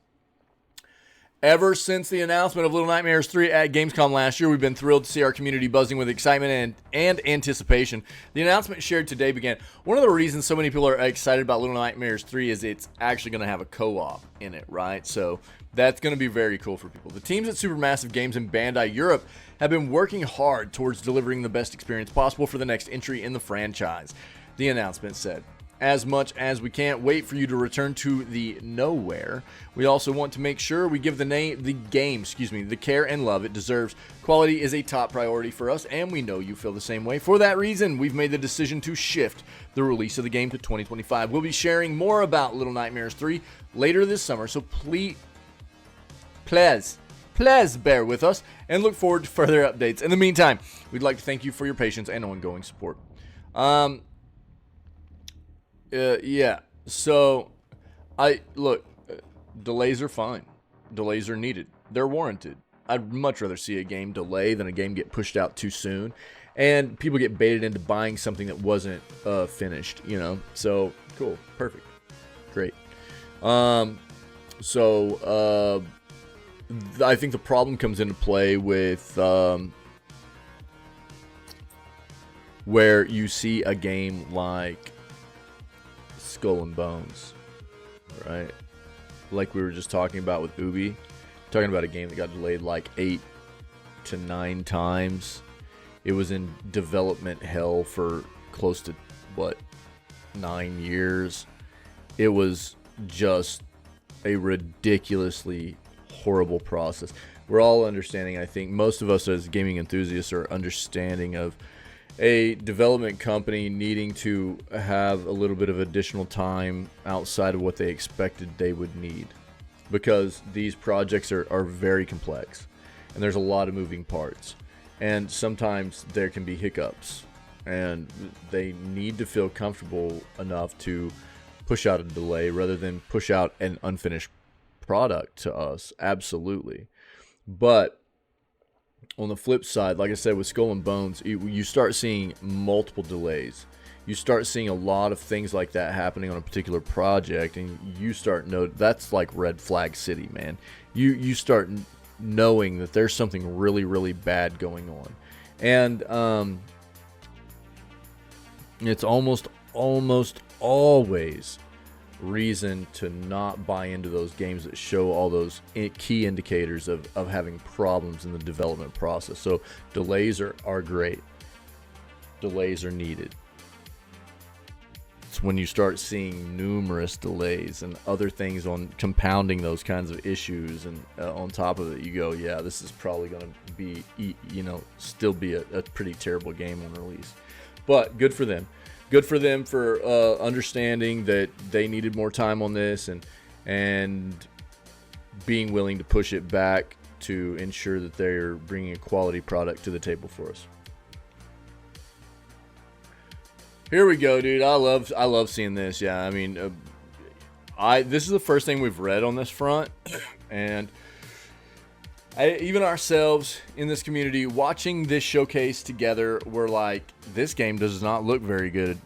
Ever since the announcement of Little Nightmares 3 at Gamescom last year, we've been thrilled to see our community buzzing with excitement and anticipation. The announcement shared today began. One of the reasons so many people are excited about Little Nightmares 3 is it's actually going to have a co-op in it, right? So that's going to be very cool for people. The teams at Supermassive Games and Bandai Europe have been working hard towards delivering the best experience possible for the next entry in the franchise, the announcement said. As much as we can't wait for you to return to the nowhere, we also want to make sure we give the game, the care and love it deserves. Quality is a top priority for us, and we know you feel the same way. For that reason, we've made the decision to shift the release of the game to 2025. We'll be sharing more about Little Nightmares 3 later this summer, so please bear with us and look forward to further updates. In the meantime, we'd like to thank you for your patience and ongoing support. Yeah, so delays are fine. Delays are needed. They're warranted. I'd much rather see a game delay than a game get pushed out too soon and people get baited into buying something that wasn't finished, you know. So, cool. Perfect. Great. I think the problem comes into play with where you see a game like Skull and Bones, right? Like we were just talking about with Ubi, talking about a game that got delayed like 8 to 9 times. It was in development hell for close to 9 years. It was just a ridiculously horrible process. We're all understanding, I think most of us as gaming enthusiasts are understanding of a development company needing to have a little bit of additional time outside of what they expected they would need, because these projects are very complex and there's a lot of moving parts, and sometimes there can be hiccups, and they need to feel comfortable enough to push out a delay rather than push out an unfinished product to us. Absolutely. But on the flip side, like I said, with Skull and Bones, you start seeing multiple delays. You start seeing a lot of things like that happening on a particular project, and you start that's like red flag city, man. You start knowing that there's something really, really bad going on, and it's almost always reason to not buy into those games that show all those key indicators of having problems in the development process. So delays are great. Delays are needed. It's when you start seeing numerous delays and other things on compounding those kinds of issues, and on top of it, you go, yeah, this is probably going to be, still be a pretty terrible game on release. But good for them. Good for them for understanding that they needed more time on this and being willing to push it back to ensure that they're bringing a quality product to the table for us. Here we go, dude. I love seeing this. Yeah, I mean, this is the first thing we've read on this front, and even ourselves in this community watching this showcase together, we're like, this game does not look very good.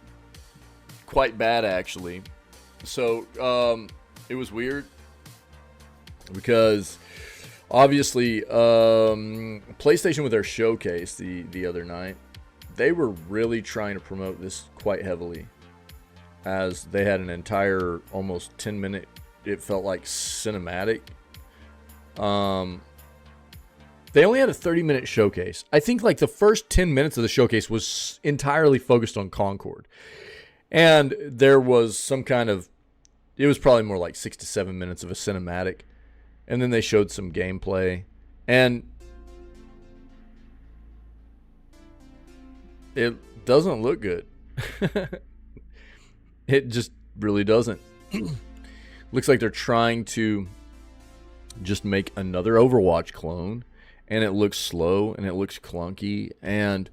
Quite bad, actually. So it was weird because obviously PlayStation with their showcase the other night, they were really trying to promote this quite heavily, as they had an entire almost 10-minute, it felt like, cinematic. They only had a 30-minute showcase. I think like the first 10 minutes of the showcase was entirely focused on Concord. And there was some kind of, it was probably more like 6 to 7 minutes of a cinematic. And then they showed some gameplay. And it doesn't look good. It just really doesn't. Looks like they're trying to just make another Overwatch clone. And it looks slow and it looks clunky. And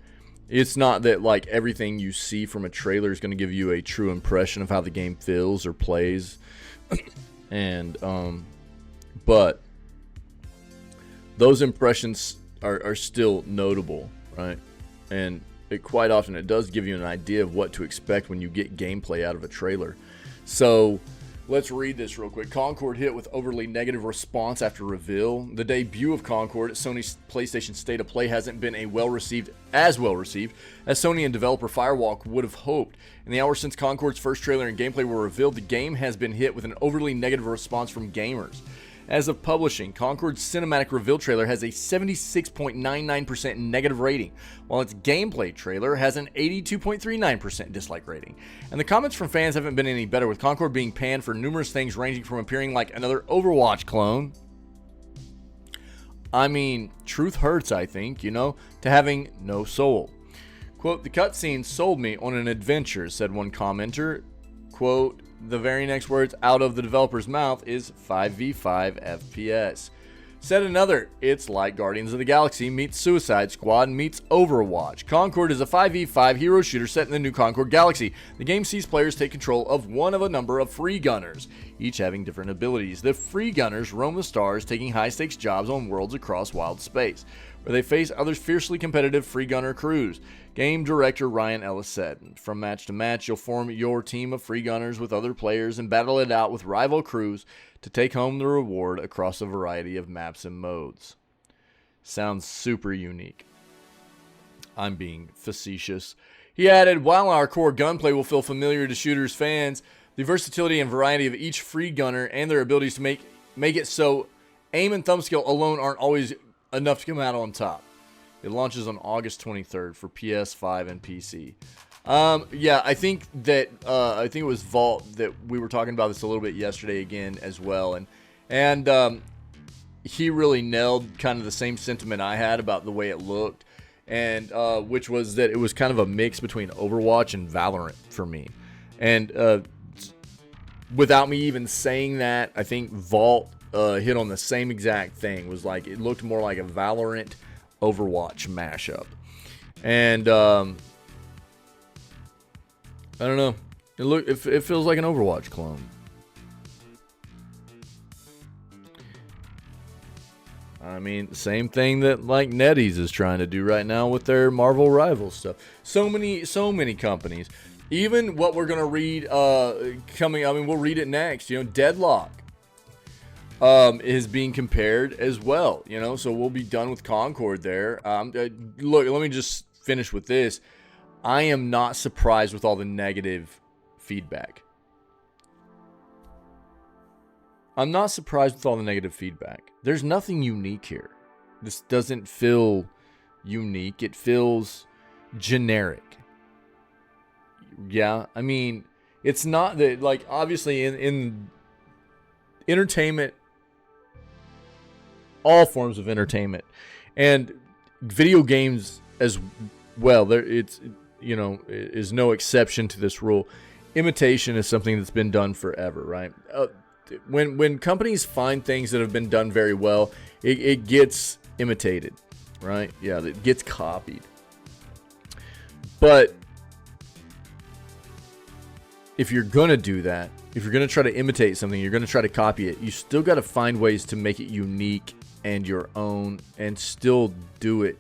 it's not that like everything you see from a trailer is going to give you a true impression of how the game feels or plays. And but those impressions are still notable, right? And quite often it does give you an idea of what to expect when you get gameplay out of a trailer. So let's read this real quick. Concord hit with overly negative response after reveal. The debut of Concord at Sony's PlayStation State of Play hasn't been as well received as Sony and developer Firewalk would have hoped. In the hours since Concord's first trailer and gameplay were revealed, the game has been hit with an overly negative response from gamers. As of publishing, Concord's cinematic reveal trailer has a 76.99% negative rating, while its gameplay trailer has an 82.39% dislike rating. And the comments from fans haven't been any better, with Concord being panned for numerous things ranging from appearing like another Overwatch clone. I mean, truth hurts, I think, to having no soul. Quote, "The cutscene sold me on an adventure," said one commenter. Quote, "The very next words out of the developer's mouth is 5v5 FPS. Said another, "It's like Guardians of the Galaxy meets Suicide Squad meets Overwatch. Concord is a 5v5 hero shooter set in the new Concord Galaxy. The game sees players take control of one of a number of free gunners, each having different abilities. The free gunners roam the stars, taking high-stakes jobs on worlds across wild space, where they face other fiercely competitive free gunner crews." Game director Ryan Ellis said, "From match to match, you'll form your team of free gunners with other players and battle it out with rival crews to take home the reward across a variety of maps and modes." Sounds super unique. I'm being facetious. He added, "While our core gunplay will feel familiar to shooters fans, the versatility and variety of each free gunner and their abilities to make it so aim and thumb skill alone aren't always enough to come out on top." It launches on August 23rd for PS5 and PC. Yeah, I think it was Vault that we were talking about this a little bit yesterday again as well, and he really nailed kind of the same sentiment I had about the way it looked, and which was that it was kind of a mix between Overwatch and Valorant for me. And without me even saying that, I think Vault hit on the same exact thing. Was like it looked more like a Valorant Overwatch mashup. And I don't know. It feels like an Overwatch clone. I mean, same thing that like NetEase is trying to do right now with their Marvel Rivals stuff. So many companies. Even what we're gonna read coming. I mean, we'll read it next. Deadlock is being compared as well. So we'll be done with Concord there. Look, let me just finish with this. I am not surprised with all the negative feedback. I'm not surprised with all the negative feedback. There's nothing unique here. This doesn't feel unique. It feels generic. Yeah, I mean, it's not that, like, obviously in entertainment, all forms of entertainment, and video games as well, is no exception to this rule. Imitation is something that's been done forever, right? When companies find things that have been done very well, it gets imitated, right? Yeah, it gets copied. But if you're gonna do that, if you're gonna try to imitate something, you're gonna try to copy it, you still got to find ways to make it unique and your own and still do it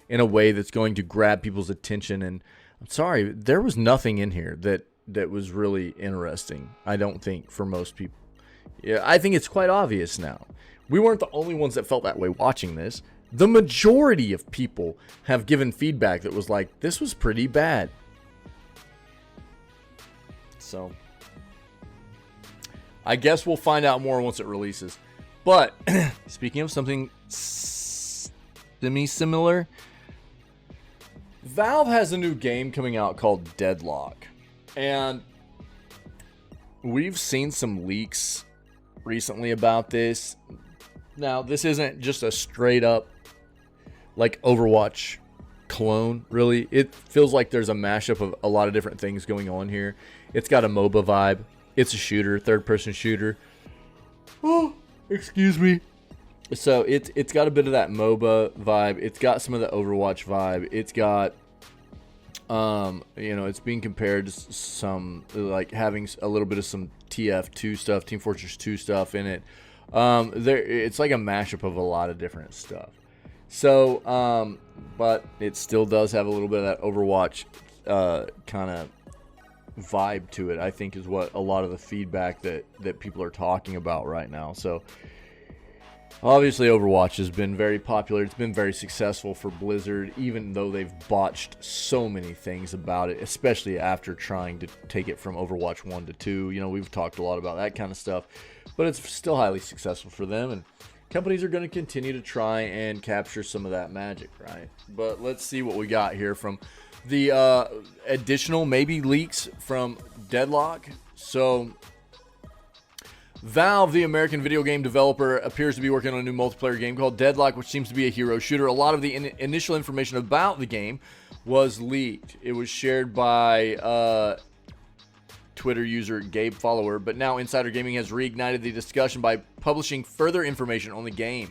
in a way that's going to grab people's attention. And I'm sorry, there was nothing in here that was really interesting, I don't think, for most people. Yeah, I think it's quite obvious now. We weren't the only ones that felt that way watching this. The majority of people have given feedback that was like, this was pretty bad. So I guess we'll find out more once it releases. But speaking of something semi-similar, Valve has a new game coming out called Deadlock. And we've seen some leaks recently about this. Now, this isn't just a straight up like Overwatch clone, really. It feels like there's a mashup of a lot of different things going on here. It's got a MOBA vibe. It's a shooter, third-person shooter. Oh, excuse me. So it's got a bit of that MOBA vibe. It's got some of the Overwatch vibe. It's got, it's being compared to some, like, having a little bit of some TF2 stuff, Team Fortress 2 stuff in it. It's like a mashup of a lot of different stuff. So, but it still does have a little bit of that Overwatch kind of vibe to it, I think, is what a lot of the feedback that people are talking about right now. So obviously Overwatch has been very popular. It's been very successful for Blizzard, even though they've botched so many things about it, especially after trying to take it from Overwatch 1 to 2. You know, we've talked a lot about that kind of stuff, but it's still highly successful for them, and companies are going to continue to try and capture some of that magic, right? But let's see what we got here from the additional maybe leaks from Deadlock. So Valve, the American video game developer, appears to be working on a new multiplayer game called Deadlock, which seems to be a hero shooter. A lot of the initial information about the game was leaked. It was shared by Twitter user Gabe Follower, but now Insider Gaming has reignited the discussion by publishing further information on the game.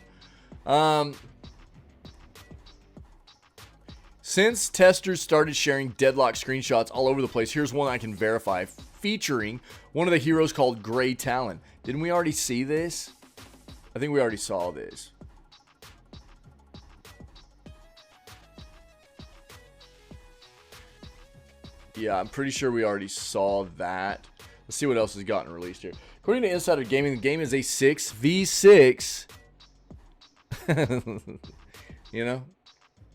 Since testers started sharing Deadlock screenshots all over the place, here's one I can verify, featuring one of the heroes called Grey Talon. Didn't we already see this? I think we already saw this. Yeah, I'm pretty sure we already saw that. Let's see what else has gotten released here. According to Insider Gaming, the game is a 6v6. You know?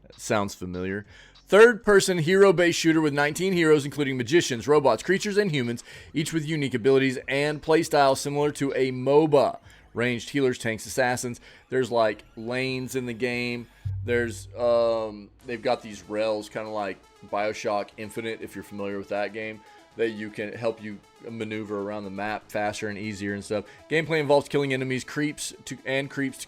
That sounds familiar. Third-person hero-based shooter with 19 heroes, including magicians, robots, creatures, and humans, each with unique abilities and playstyle similar to a MOBA. Ranged healers, tanks, assassins. There's like lanes in the game. There's they've got these rails, kind of like BioShock Infinite, if you're familiar with that game, that you can help you maneuver around the map faster and easier and stuff. Gameplay involves killing enemies, creeps to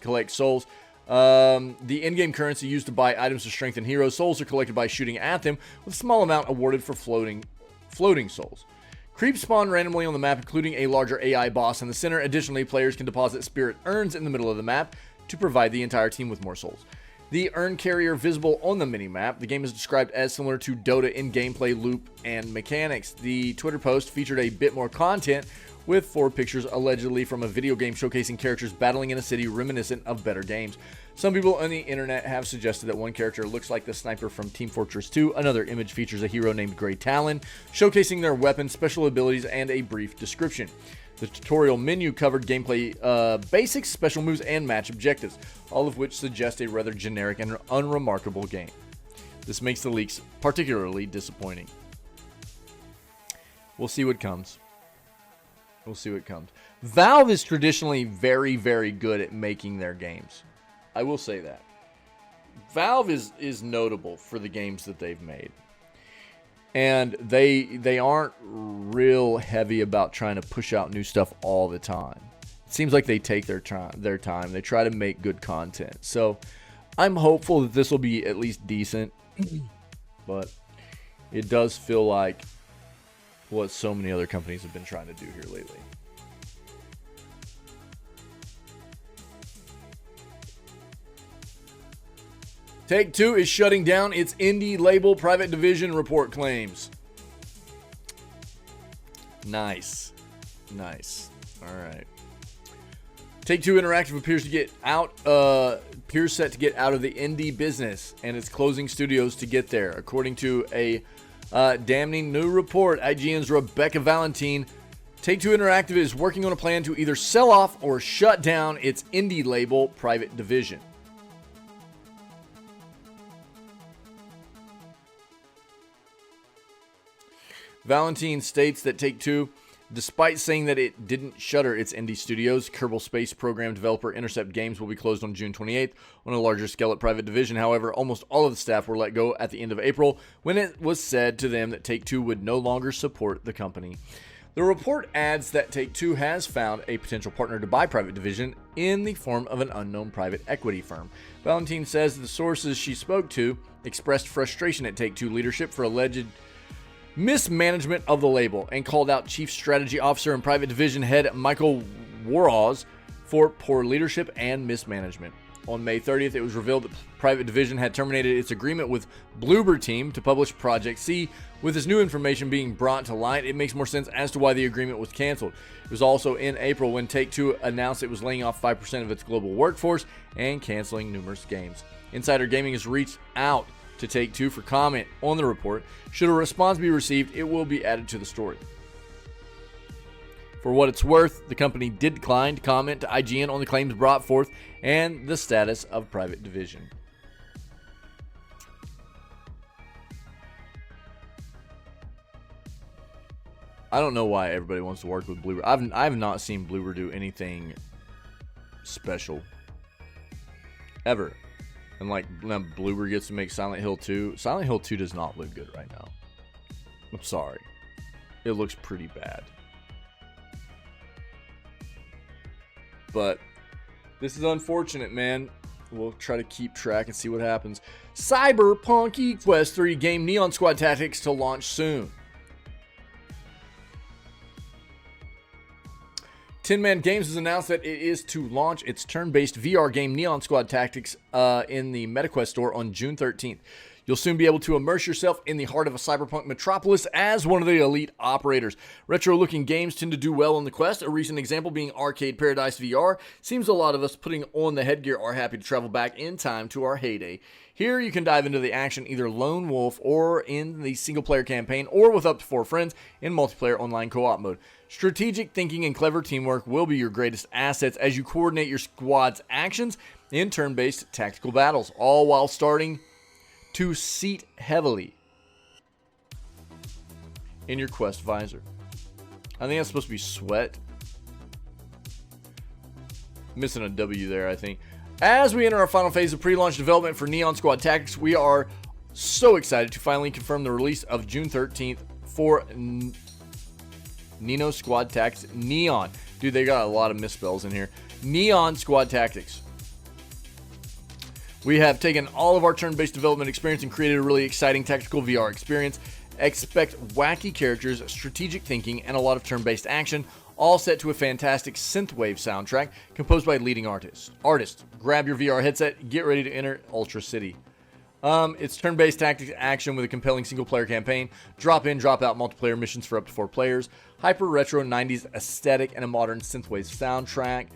collect souls. The in-game currency used to buy items to strengthen heroes. Souls are collected by shooting at them, with a small amount awarded for floating souls. Creeps spawn randomly on the map, including a larger AI boss in the center. Additionally, players can deposit spirit urns in the middle of the map to provide the entire team with more souls. The urn carrier visible on the minimap. The game is described as similar to Dota in gameplay, loop, and mechanics. The Twitter post featured a bit more content, with 4 pictures allegedly from a video game showcasing characters battling in a city reminiscent of better games. Some people on the internet have suggested that one character looks like the sniper from Team Fortress 2. Another image features a hero named Grey Talon, showcasing their weapons, special abilities, and a brief description. The tutorial menu covered gameplay basics, special moves, and match objectives, all of which suggest a rather generic and unremarkable game. This makes the leaks particularly disappointing. We'll see what comes. We'll see what comes. Valve is traditionally very, very good at making their games. I will say that. Valve is notable for the games that they've made. And they aren't real heavy about trying to push out new stuff all the time. It seems like they take their time. They try to make good content. So I'm hopeful that this will be at least decent. But it does feel like what so many other companies have been trying to do here lately. Take-Two is shutting down its indie label private division, report claims. Nice. All right. Take-Two Interactive appears set to get out of the indie business, and it's closing studios to get there. According to a damning new report, IGN's Rebecca Valentine, Take-Two Interactive is working on a plan to either sell off or shut down its indie label Private Division. Valentine states that Take-Two, despite saying that it didn't shutter its indie studios, Kerbal Space Program developer Intercept Games will be closed on June 28th on a larger scale at Private Division. However, almost all of the staff were let go at the end of April when it was said to them that Take-Two would no longer support the company. The report adds that Take-Two has found a potential partner to buy Private Division in the form of an unknown private equity firm. Valentine says the sources she spoke to expressed frustration at Take-Two leadership for alleged mismanagement of the label and called out Chief Strategy Officer and Private Division head Michael Warhawes for poor leadership and mismanagement. On May 30th, it was revealed that Private Division had terminated its agreement with Bloober Team to publish Project C. With this new information being brought to light, it makes more sense as to why the agreement was canceled. It was also in April when Take-Two announced it was laying off 5% of its global workforce and canceling numerous games. Insider Gaming has reached out to Take-Two for comment on the report. Should a response be received, it will be added to the story. For what it's worth, the company did decline to comment to IGN on the claims brought forth and the status of Private Division. I don't know why everybody wants to work with Bloober. I've not seen Bloober do anything special ever. And like now Bloober gets to make Silent Hill 2. Silent Hill 2 does not look good right now. I'm sorry. It looks pretty bad. But this is unfortunate, man. We'll try to keep track and see what happens. Cyberpunk Quest 3 game Neon Squad Tactics to launch soon. Tin Man Games has announced that it is to launch its turn-based VR game Neon Squad Tactics in the MetaQuest store on June 13th. You'll soon be able to immerse yourself in the heart of a cyberpunk metropolis as one of the elite operators. Retro-looking games tend to do well on the Quest. A recent example being Arcade Paradise VR. Seems a lot of us putting on the headgear are happy to travel back in time to our heyday. Here you can dive into the action either lone wolf or in the single-player campaign or with up to 4 friends in multiplayer online co-op mode. Strategic thinking and clever teamwork will be your greatest assets as you coordinate your squad's actions in turn-based tactical battles, all while starting to seat heavily in your Quest visor. I think that's supposed to be sweat. Missing a W there, I think. As we enter our final phase of pre-launch development for Neon Squad Tactics, we are so excited to finally confirm the release of June 13th for Neon Squad Tactics. Neon. Dude, they got a lot of misspells in here. Neon Squad Tactics. We have taken all of our turn-based development experience and created a really exciting tactical VR experience. Expect wacky characters, strategic thinking, and a lot of turn-based action, all set to a fantastic synthwave soundtrack composed by leading artists. Grab your VR headset, get ready to enter Ultra City. It's turn-based tactics action with a compelling single-player campaign, drop-in, drop-out multiplayer missions for up to 4 players, hyper-retro 90s aesthetic, and a modern synthwave soundtrack,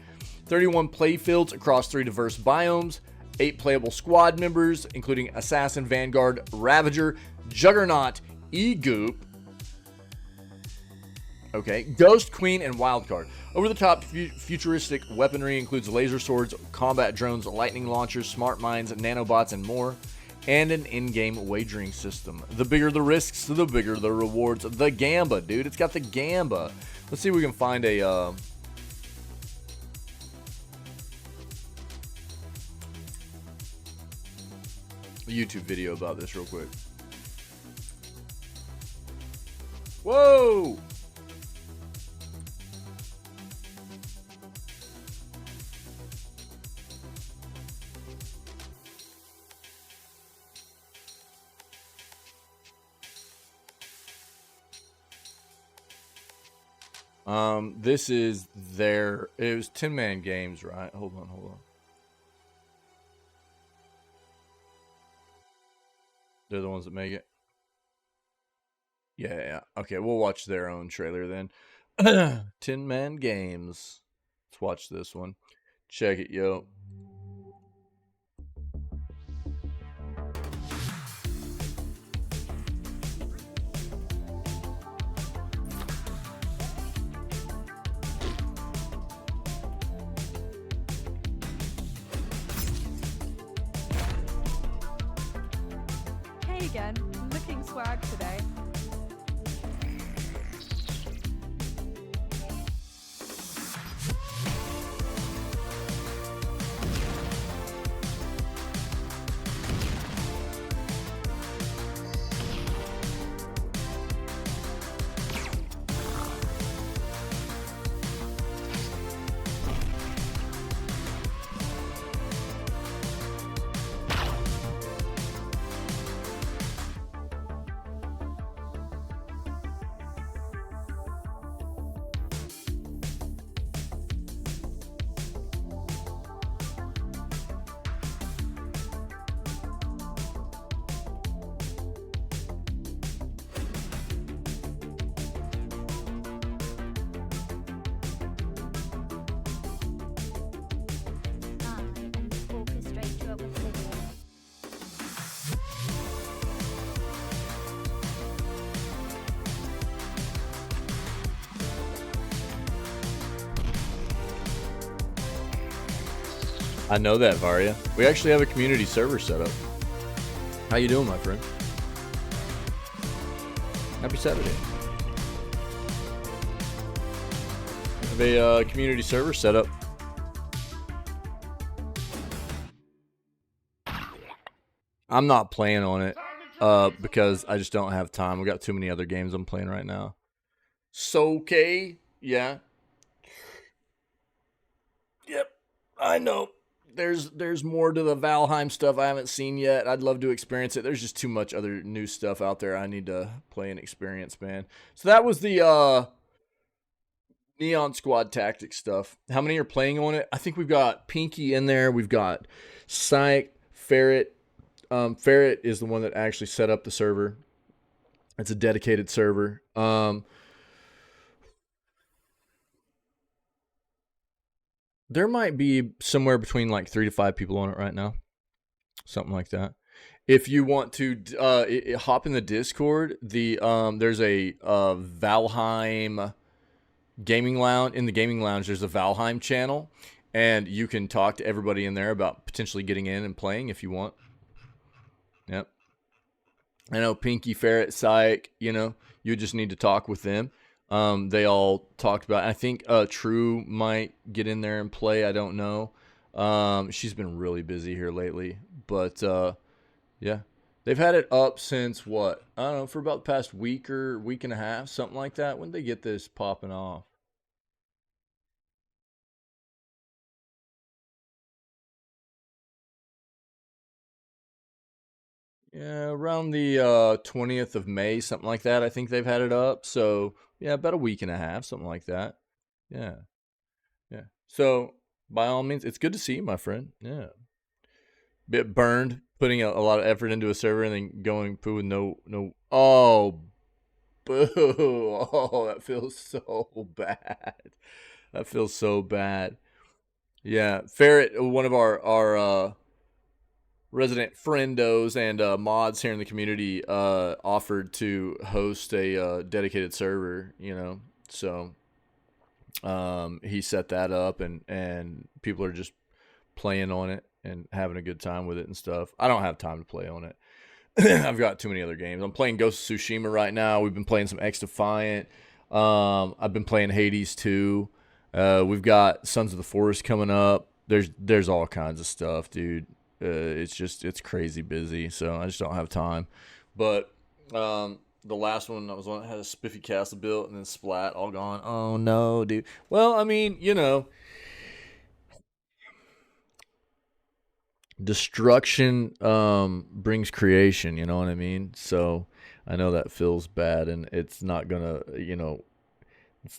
31 playfields across 3 diverse biomes, 8 playable squad members, including Assassin, Vanguard, Ravager, Juggernaut, E-Goop, Ghost, Queen, and Wildcard. Over-the-top futuristic weaponry includes laser swords, combat drones, lightning launchers, smart mines, nanobots, and more. And an in-game wagering system. The bigger the risks, the bigger the rewards. The Gamba, dude. It's got the Gamba. Let's see if we can find a... YouTube video about this real quick. Whoa! This is their... It was Tin Man Games, right? Hold on. They're the ones that make it. Yeah. Okay, we'll watch their own trailer then. Tin Man Games. Let's watch this one. Check it, yo. Hey again, looking swag today. I know that, Varia. We actually have a community server set up. How you doing, my friend? Happy Saturday. Have a community server set up. I'm not playing on it because I just don't have time. I've got too many other games I'm playing right now. So, okay. Yeah. Yep. I know. There's more to the Valheim stuff I haven't seen yet. I'd love to experience it. There's just too much other new stuff out there I need to play and experience, man. So that was the Neon Squad Tactics stuff. How many are playing on it? I think we've got Pinky in there. We've got Psych, Ferret. Ferret is the one that actually set up the server. It's a dedicated server. There might be somewhere between like 3 to 5 people on it right now. Something like that. If you want to hop in the Discord, there's a Valheim gaming lounge. In the gaming lounge, there's a Valheim channel, and you can talk to everybody in there about potentially getting in and playing if you want. Yep. I know Pinky, Ferret, Psych, you just need to talk with them. They all talked about it. I think True might get in there and play. I don't know. She's been really busy here lately. But, yeah. They've had it up since, what? I don't know, for about the past week or week and a half, something like that. When did they get this popping off? Yeah, around the 20th of May, something like that. I think they've had it up. So, yeah, about a week and a half, something like that. Yeah. Yeah. So, by all means, it's good to see you, my friend. Yeah. Bit burned, putting a lot of effort into a server and then going poo with no. Oh, boo. Oh, that feels so bad. That feels so bad. Yeah. Ferret, one of our resident friendos and mods here in the community offered to host a dedicated server, so he set that up and people are just playing on it and having a good time with it and stuff. I don't have time to play on it. I've got too many other games. I'm playing Ghost of Tsushima right now. We've been playing some X Defiant. I've been playing Hades 2. We've got Sons of the Forest coming up. There's all kinds of stuff, dude. It's crazy busy, so I just don't have time. But the last one I was on had a Spiffy Castle built and then Splat all gone. Oh no, dude. Well, I mean, destruction brings creation, you know what I mean? So I know that feels bad, and it's not gonna,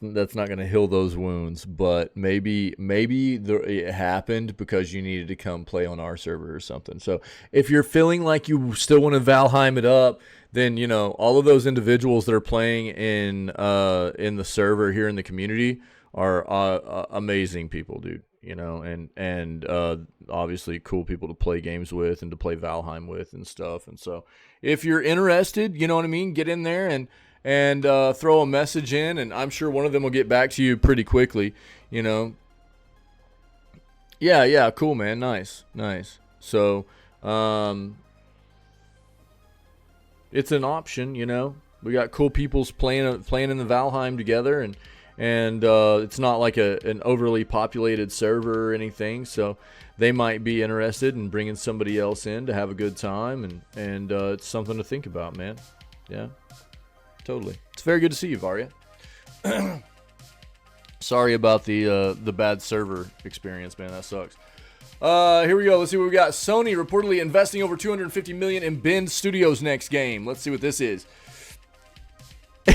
that's not gonna heal those wounds. But maybe it happened because you needed to come play on our server or something. So if you're feeling like you still want to Valheim it up, then all of those individuals that are playing in the server here in the community are amazing people, dude. you know, and obviously cool people to play games with and to play Valheim with and stuff. And so if you're interested, you know what I mean, get in there and throw a message in, and I'm sure one of them will get back to you pretty quickly, you know. Yeah, cool, man. Nice. So, it's an option, you know. We got cool people's playing in the Valheim together, and it's not like an overly populated server or anything, so they might be interested in bringing somebody else in to have a good time, and it's something to think about, man. Yeah, totally. It's very good to see you, Varya. Sorry about the bad server experience, man. That sucks. Here we go. Let's see what we got. Sony reportedly investing over $250 million in Bend Studios' next game. Let's see what this is.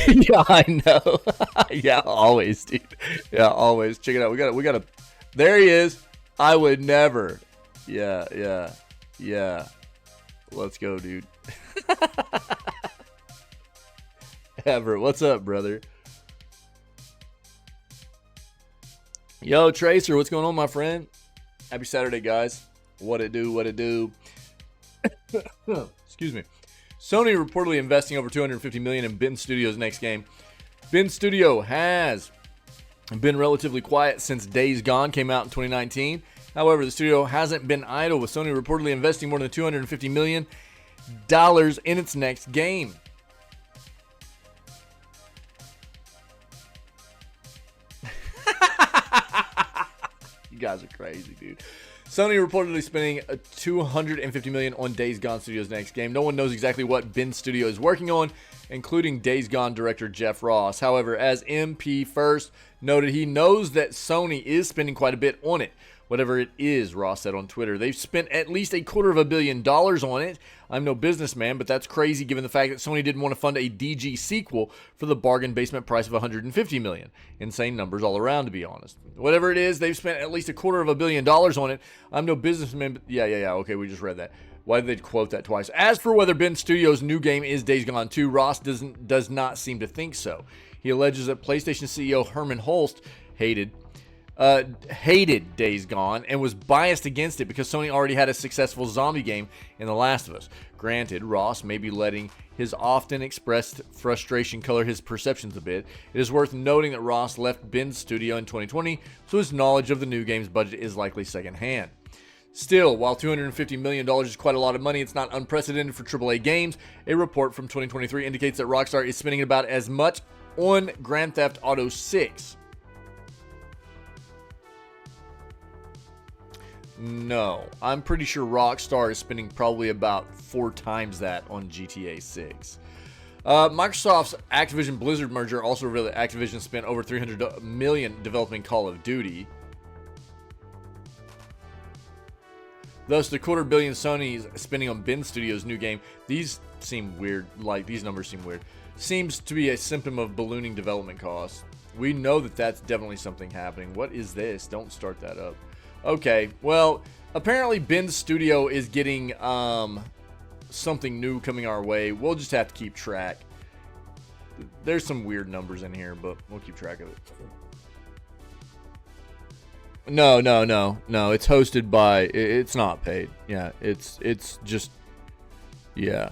Yeah, I know. Yeah, always, dude. Yeah, always. Check it out. We got a. There he is. I would never. Yeah. Let's go, dude. Ever. What's up, brother? Yo, Tracer, what's going on, my friend? Happy Saturday, guys. What it do? Excuse me. Sony reportedly investing over $250 million in Bend Studios' next game. Bend Studio has been relatively quiet since Days Gone came out in 2019. However, the studio hasn't been idle, with Sony reportedly investing more than $250 million in its next game. You guys are crazy, dude. Sony reportedly spending $250 million on Days Gone Studios' next game. No one knows exactly what Bend Studio is working on, including Days Gone director Jeff Ross. However, as MP First noted, he knows that Sony is spending quite a bit on it. Whatever it is, Ross said on Twitter. They've spent at least $250 million on it. I'm no businessman, but that's crazy given the fact that Sony didn't want to fund a DG sequel for the bargain basement price of $150 million. Insane numbers all around, to be honest. Whatever it is, they've spent at least $250 million on it. I'm no businessman, but yeah. Okay, we just read that. Why did they quote that twice? As for whether Bend Studios' new game is Days Gone 2, Ross does not seem to think so. He alleges that PlayStation CEO Herman Holst hated Days Gone and was biased against it because Sony already had a successful zombie game in The Last of Us. Granted, Ross may be letting his often expressed frustration color his perceptions a bit. It is worth noting that Ross left Bend Studio in 2020, so his knowledge of the new game's budget is likely secondhand. Still, while $250 million is quite a lot of money, it's not unprecedented for AAA games. A report from 2023 indicates that Rockstar is spending about as much on Grand Theft Auto 6. No, I'm pretty sure Rockstar is spending probably about 4 times that on GTA 6. Microsoft's Activision Blizzard merger also revealed that Activision spent over $300 million developing Call of Duty. Thus, the $250 million Sony's spending on Bend Studios' new game, these seem weird, like these numbers seem weird, seems to be a symptom of ballooning development costs. We know that that's definitely something happening. What is this? Don't start that up. Okay, well, apparently Bend Studio is getting something new coming our way. We'll just have to keep track. There's some weird numbers in here, but we'll keep track of it. No. It's hosted by. It's not paid. Yeah, it's just. Yeah.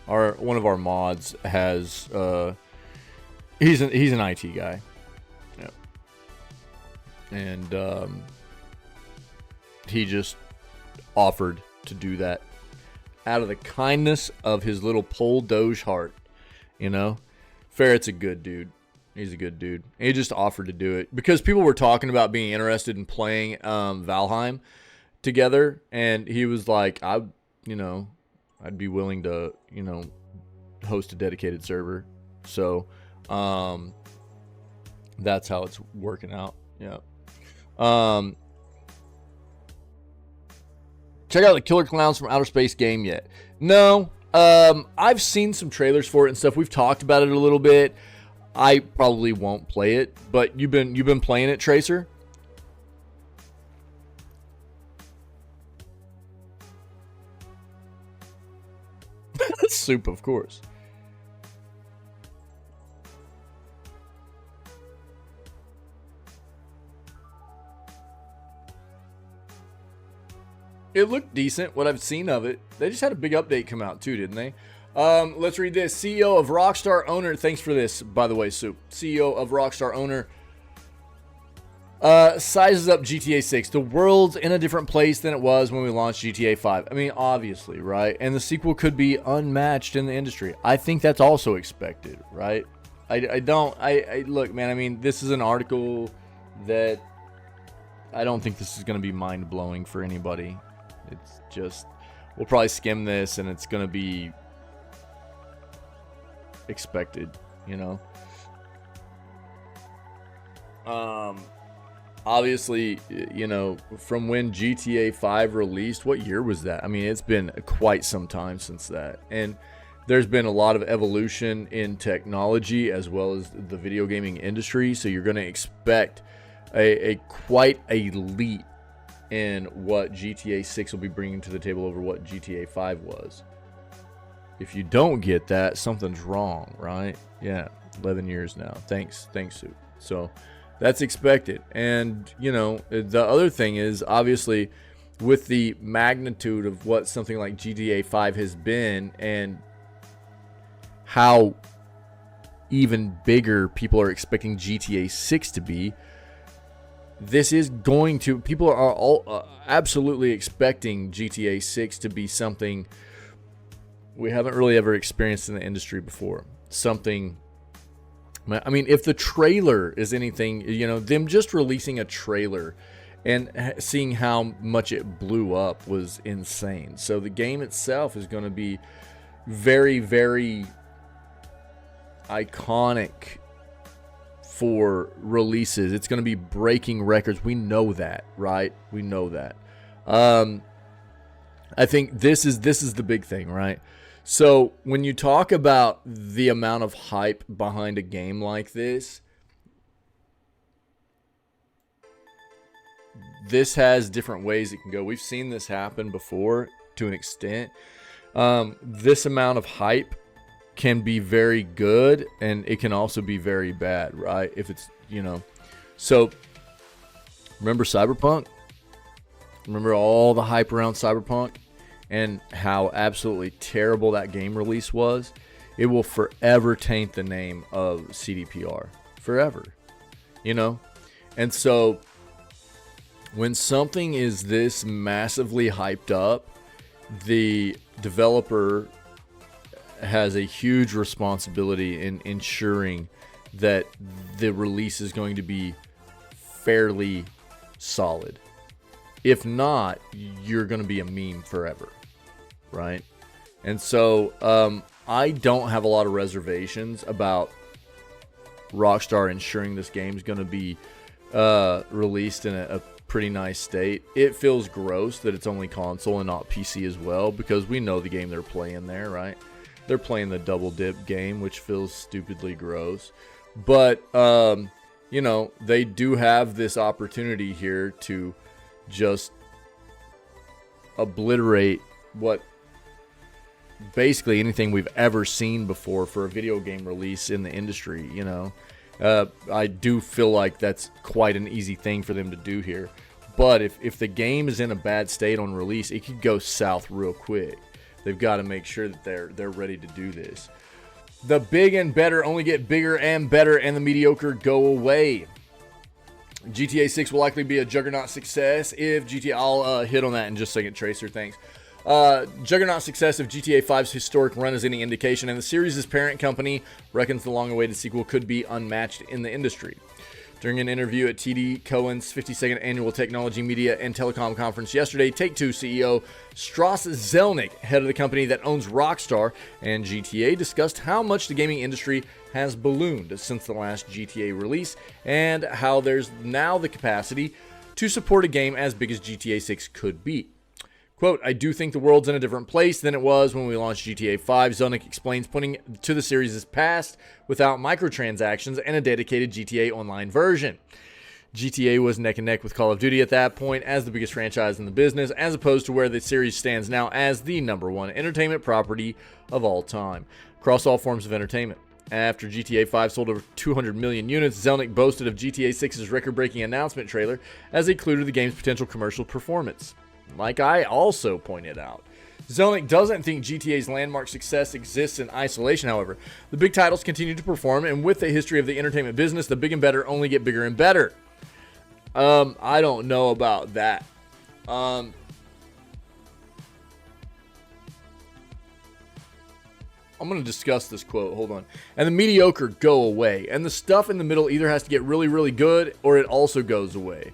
One of our mods has. He's an IT guy. Yeah. And he just offered to do that out of the kindness of his little pole doge heart. You know, Ferret's a good dude. He's a good dude. He just offered to do it because people were talking about being interested in playing Valheim together, and he was like, I'd be willing to, host a dedicated server. So, that's how it's working out. Yeah. Check out the Killer Clowns from Outer Space game yet? No. I've seen some trailers for it and stuff. We've talked about it a little bit. I probably won't play it, but you've been playing it, Tracer? Soup, of course. It looked decent, what I've seen of it. They just had a big update come out too, didn't they? Let's read this. CEO of Rockstar Owner, thanks for this, by the way, Soup. CEO of Rockstar Owner sizes up GTA 6. The world's in a different place than it was when we launched GTA 5. I mean, obviously, right? And the sequel could be unmatched in the industry. I think that's also expected, right? I look, man, I mean, this is an article that I don't think this is going to be mind-blowing for anybody. It's just, we'll probably skim this and it's going to be expected, you know. Obviously, you know, from when GTA 5 released, what year was that? I mean, it's been quite some time since that. And there's been a lot of evolution in technology as well as the video gaming industry. So you're going to expect quite a leap in what GTA 6 will be bringing to the table over what GTA 5 was. If you don't get that, something's wrong, right? Yeah, 11 years now. Thanks, Sue. So that's expected. And, you know, the other thing is, obviously, with the magnitude of what something like GTA 5 has been and how even bigger people are expecting GTA 6 to be, this is going to, people are all absolutely expecting GTA 6 to be something we haven't really ever experienced in the industry before. Something, I mean, if the trailer is anything, you know, them just releasing a trailer and seeing how much it blew up was insane. So the game itself is going to be very, very iconic for releases. It's going to be breaking records. We know that, right? We know that. I think this is the big thing, right? So when you talk about the amount of hype behind a game like this, this has different ways it can go. We've seen this happen before to an extent. This amount of hype can be very good, and it can also be very bad, right? If it's, you know, so remember Cyberpunk? Remember all the hype around Cyberpunk and how absolutely terrible that game release was? It will forever taint the name of CDPR. Forever. You know? And so when something is this massively hyped up, the developer has a huge responsibility in ensuring that the release is going to be fairly solid. If not, you're going to be a meme forever, right? And so I don't have a lot of reservations about Rockstar ensuring this game is going to be released in a pretty nice state. It feels gross that it's only console and not PC as well, because we know the game they're playing there, right? They're playing the double dip game, which feels stupidly gross. But, you know, they do have this opportunity here to just obliterate what basically anything we've ever seen before for a video game release in the industry, you know. I do feel like that's quite an easy thing for them to do here. But if the game is in a bad state on release, it could go south real quick. They've got to make sure that they're ready to do this. The big and better only get bigger and better, and the mediocre go away. GTA 6 will likely be a juggernaut success if GTA... I'll hit on that in just a second, Tracer. Thanks. Juggernaut success if GTA 5's historic run is any indication, and the series' parent company reckons the long-awaited sequel could be unmatched in the industry. During an interview at TD Cohen's 52nd Annual Technology, Media, and Telecom Conference yesterday, Take-Two CEO Strauss Zelnick, head of the company that owns Rockstar and GTA, discussed how much the gaming industry has ballooned since the last GTA release and how there's now the capacity to support a game as big as GTA 6 could be. Quote, I do think the world's in a different place than it was when we launched GTA 5, Zelnick explains, pointing to the series' past without microtransactions and a dedicated GTA Online version. GTA was neck and neck with Call of Duty at that point as the biggest franchise in the business, as opposed to where the series stands now as the #1 entertainment property of all time, across all forms of entertainment. After GTA 5 sold over 200 million units, Zelnick boasted of GTA 6's record-breaking announcement trailer as a clue to the game's potential commercial performance. like I also pointed out. Zelnick doesn't think GTA's landmark success exists in isolation, however. The big titles continue to perform, and with the history of the entertainment business, the big and better only get bigger and better. I don't know about that. I'm going to discuss this quote. Hold on. And the mediocre go away, and the stuff in the middle either has to get really, really good, or it also goes away.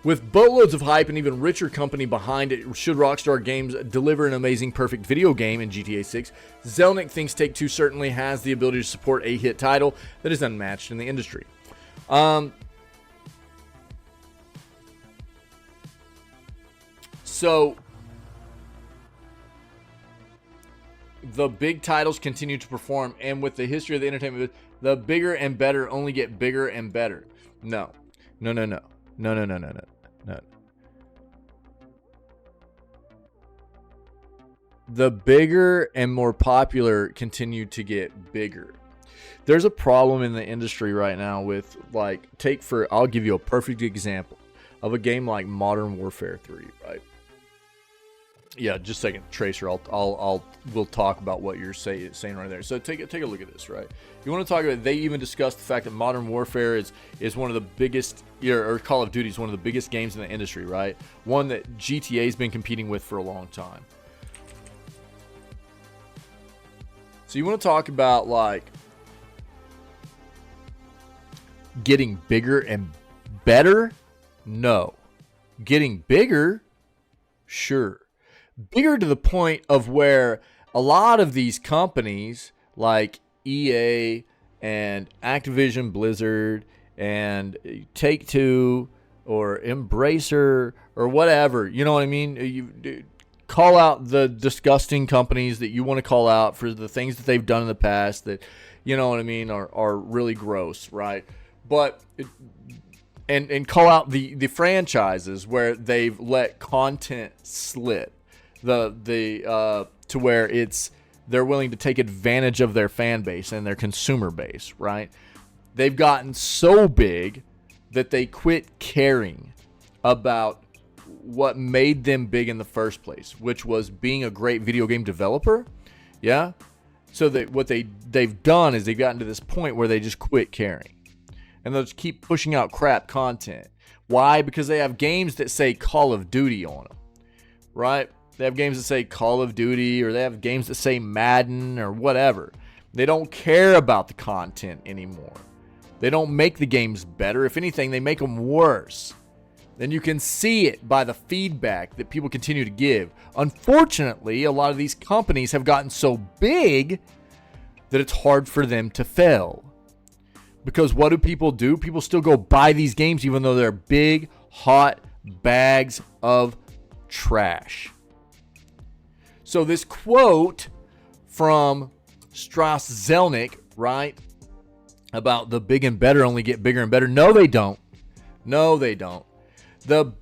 With boatloads of hype and even richer company behind it, should Rockstar Games deliver an amazing, perfect video game in GTA 6, Zelnick thinks Take-Two certainly has the ability to support a hit title that is unmatched in the industry. So, the big titles continue to perform, and with the history of the entertainment, the bigger and better only get bigger and better. No. The bigger and more popular continue to get bigger. There's a problem in the industry right now with, like, I'll give you a perfect example of a game like Modern Warfare 3, right? Yeah, just a second, Tracer. We'll talk about what you're saying right there. So take a look at this, right? You want to talk about? They even discussed the fact that Modern Warfare is one of the biggest, or Call of Duty is one of the biggest games in the industry, right? One that GTA's been competing with for a long time. So you want to talk about, like, getting bigger and better? No. Getting bigger? Sure. Bigger to the point of where a lot of these companies like EA and Activision Blizzard and Take-Two or Embracer or whatever, you know what I mean? You call out the disgusting companies that you want to call out for the things that they've done in the past that, you know what I mean, are really gross, right? But and call out the franchises where they've let content slip. To where they're willing to take advantage of their fan base and their consumer base, right? They've gotten so big that they quit caring about what made them big in the first place, which was being a great video game developer. Yeah. So that what they've done is they've gotten to this point where they just quit caring, and they'll just keep pushing out crap content. Why? Because they have games that say Call of Duty on them, right? They have games that say Call of Duty, or they have games that say Madden or whatever. They don't care about the content anymore. They don't make the games better. If anything, they make them worse. And you can see it by the feedback that people continue to give. Unfortunately, a lot of these companies have gotten so big that it's hard for them to fail. Because what do? People still go buy these games even though they're big, hot bags of trash. So this quote from Strauss Zelnick, right, about the big and better only get bigger and better. No, they don't. No, they don't. The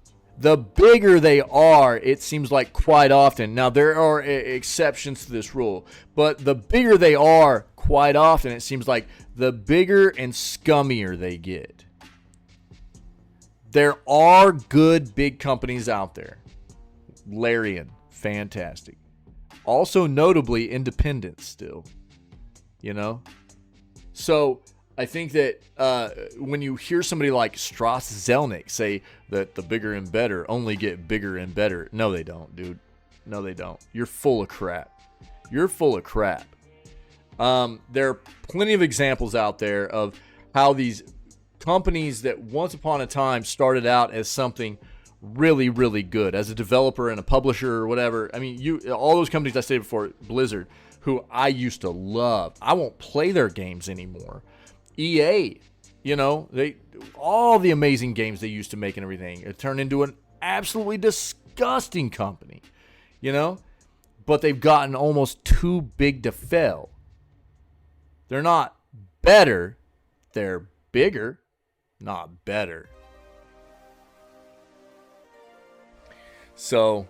bigger they are, it seems like quite often. Now, there are exceptions to this rule, but the bigger they are, quite often, it seems like the bigger and scummier they get. There are good big companies out there. Larian, fantastic. Also, notably, independent still. You know? So, I think that when you hear somebody like Strauss Zelnick say that the bigger and better only get bigger and better, no, they don't, dude. No, they don't. You're full of crap. You're full of crap. There are plenty of examples out there of how these companies that once upon a time started out as something really, really good, as a developer and a publisher or whatever. I mean, all those companies I stated before, Blizzard, who I used to love. I won't play their games anymore. EA, you know, all the amazing games they used to make and everything, it turned into an absolutely disgusting company, you know, but they've gotten almost too big to fail. They're not better, they're bigger, not better. So,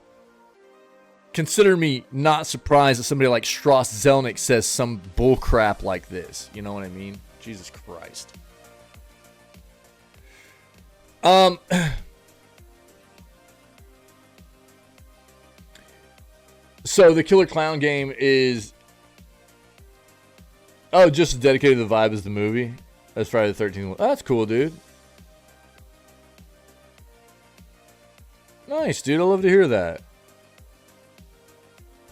consider me not surprised that somebody like Strauss Zelnick says some bullcrap like this. You know what I mean? Jesus Christ. So the Killer Clown game is just as dedicated to the vibe as the movie. That's Friday the 13th. Oh, that's cool, dude. Nice, dude. I love to hear that.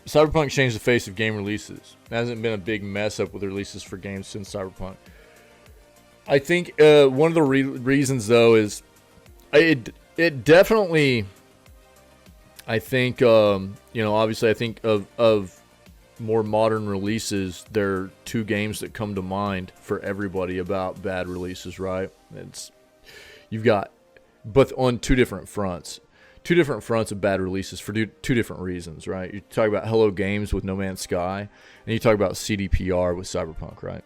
Cyberpunk changed the face of game releases. There hasn't been a big mess up with releases for games since Cyberpunk. I think one of the reasons, though, is it definitely, I think, obviously I think of more modern releases, there are two games that come to mind for everybody about bad releases, right? You've got, but on two different fronts of bad releases for two different reasons, right? You talk about Hello Games with No Man's Sky, and you talk about CDPR with Cyberpunk, right?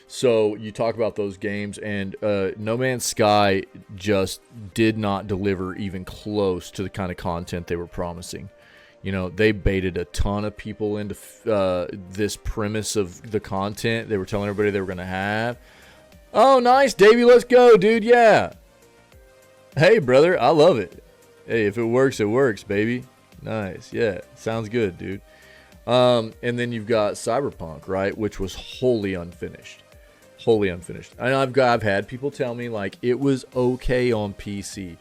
So you talk about those games, and No Man's Sky just did not deliver even close to the kind of content they were promising. They baited a ton of people into this premise of the content they were telling everybody they were going to have. Oh, nice, Davey, let's go, dude, yeah. Hey, brother, I love it. Hey, if it works, baby. Nice, yeah, sounds good, dude. And then you've got Cyberpunk, right, which was wholly unfinished. I know I've had people tell me, like, it was okay on PC,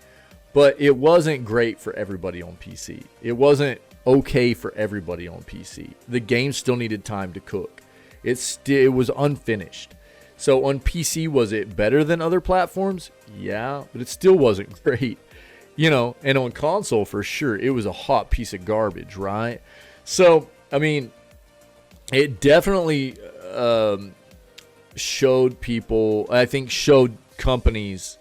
but it wasn't great for everybody on PC. It wasn't okay for everybody on PC. The game still needed time to cook. It was unfinished. So on PC, was it better than other platforms? Yeah, but it still wasn't great. And on console, for sure, it was a hot piece of garbage, right? So, I mean, it definitely showed companies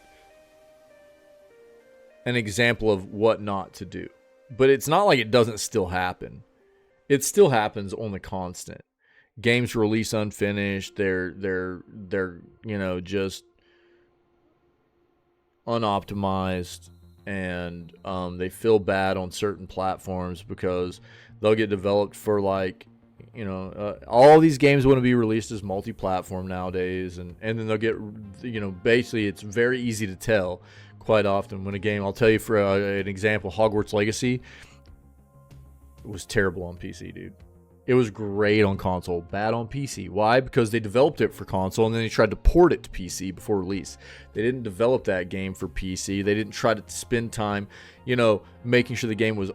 an example of what not to do. But it's not like it doesn't still happen. It still happens on the constant. Games release unfinished. They're just unoptimized, and they feel bad on certain platforms because they'll get developed for all these games want to be released as multi-platform nowadays, and then they'll get basically it's very easy to tell quite often when a game, I'll tell you for an example, Hogwarts Legacy was terrible on PC, dude. It was great on console, bad on PC. Why? Because they developed it for console and then they tried to port it to PC before release. They didn't develop that game for PC. They didn't try to spend time, making sure the game was,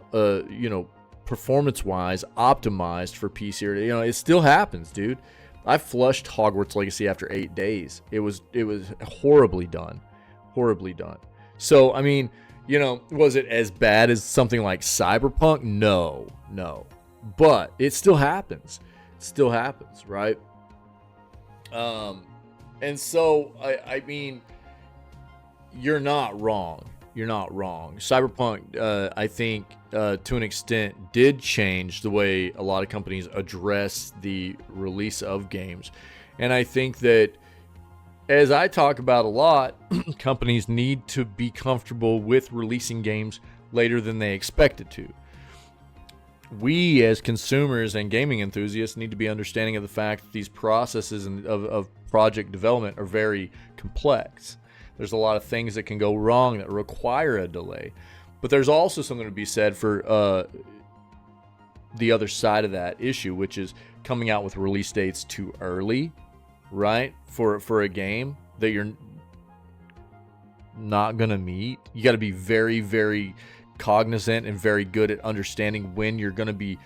performance-wise optimized for PC. It still happens, dude. I flushed Hogwarts Legacy after 8 days. It was horribly done. So, I mean, was it as bad as something like Cyberpunk? No. But it still happens. Right? And so, I mean, you're not wrong. Cyberpunk, I think, to an extent, did change the way a lot of companies address the release of games. And I think that, as I talk about a lot, companies need to be comfortable with releasing games later than they expected to. We, as consumers and gaming enthusiasts, need to be understanding of the fact that these processes of project development are very complex. There's a lot of things that can go wrong that require a delay. But there's also something to be said for the other side of that issue, which is coming out with release dates too early, right? For a game that you're not going to meet. You got to be very, very cognizant and very good at understanding when you're going to be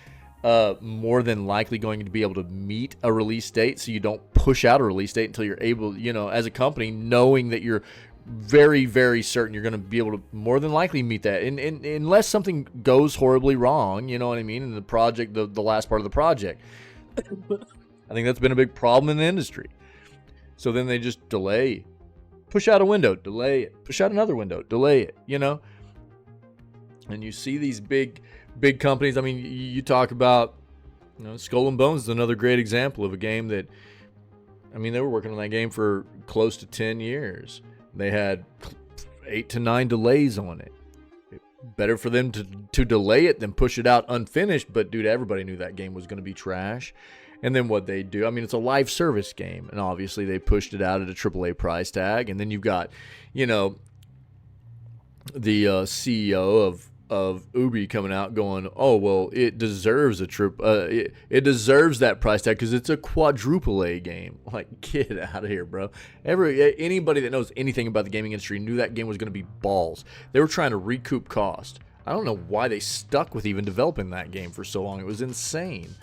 more than likely going to be able to meet a release date, so you don't push out a release date until you're able, as a company, knowing that you're very, very certain you're going to be able to more than likely meet that, and unless something goes horribly wrong, you know what I mean, in the project, the last part of the project. I think that's been a big problem in the industry. So then they just delay, push out a window, delay it, push out another window, delay it, And you see these big companies. I mean, you talk about, Skull and Bones is another great example of a game that, I mean, they were working on that game for close to 10 years. They had 8 to 9 delays on it. Better for them to delay it than push it out unfinished. But, dude, everybody knew that game was going to be trash. And then what they do, I mean, it's a live service game. And obviously they pushed it out at a AAA price tag. And then you've got, the CEO of Ubi coming out going, oh, well, it deserves a trip. It deserves that price tag because it's a quadruple A game. Like, get out of here, bro. Anybody that knows anything about the gaming industry knew that game was going to be balls. They were trying to recoup cost. I don't know why they stuck with even developing that game for so long. It was insane.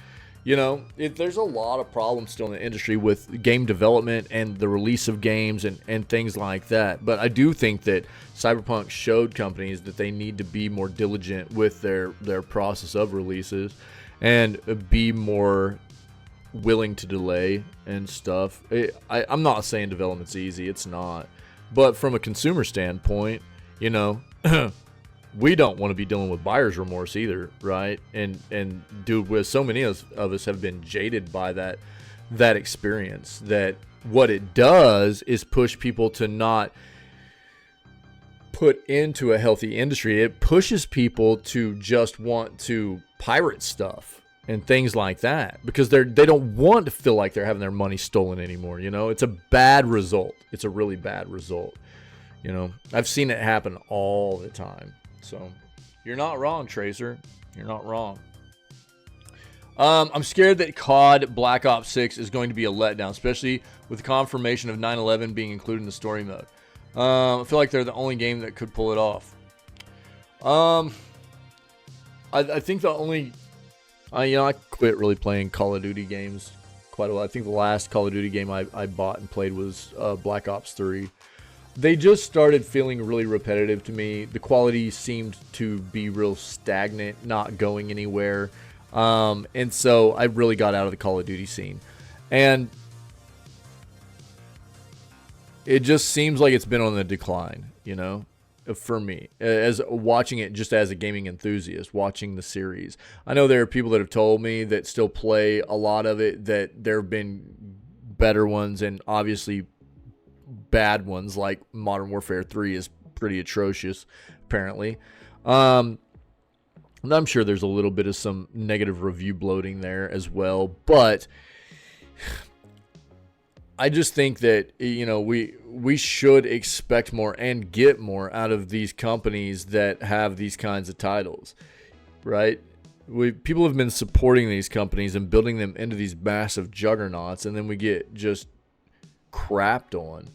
You know, there's a lot of problems still in the industry with game development and the release of games and things like that. But I do think that Cyberpunk showed companies that they need to be more diligent with their process of releases and be more willing to delay and stuff. I'm not saying development's easy. It's not. But from a consumer standpoint, you know, we don't want to be dealing with buyer's remorse either, right? And dude, with so many of us have been jaded by that experience, that what it does is push people to not put into a healthy industry. It pushes people to just want to pirate stuff and things like that because they don't want to feel like they're having their money stolen anymore. You know, it's a bad result. It's a really bad result. You know, I've seen it happen all the time. So you're not wrong, Tracer. You're not wrong. I'm scared that COD Black Ops 6 is going to be a letdown, especially with the confirmation of 9/11 being included in the story mode. I feel like they're the only game that could pull it off. I think the only... I quit really playing Call of Duty games quite a while. I think the last Call of Duty game I bought and played was Black Ops 3. They just started feeling really repetitive to me. The quality seemed to be real stagnant, not going anywhere. And so I really got out of the Call of Duty scene. And it just seems like it's been on the decline, you know, for me. As watching it just as a gaming enthusiast, watching the series. I know there are people that have told me that still play a lot of it, that there have been better ones and obviously bad ones, like Modern Warfare 3 is pretty atrocious, apparently. And I'm sure there's a little bit of some negative review bloating there as well, but I just think that, you know, we should expect more and get more out of these companies that have these kinds of titles, right? People have been supporting these companies and building them into these massive juggernauts, and then we get just crapped on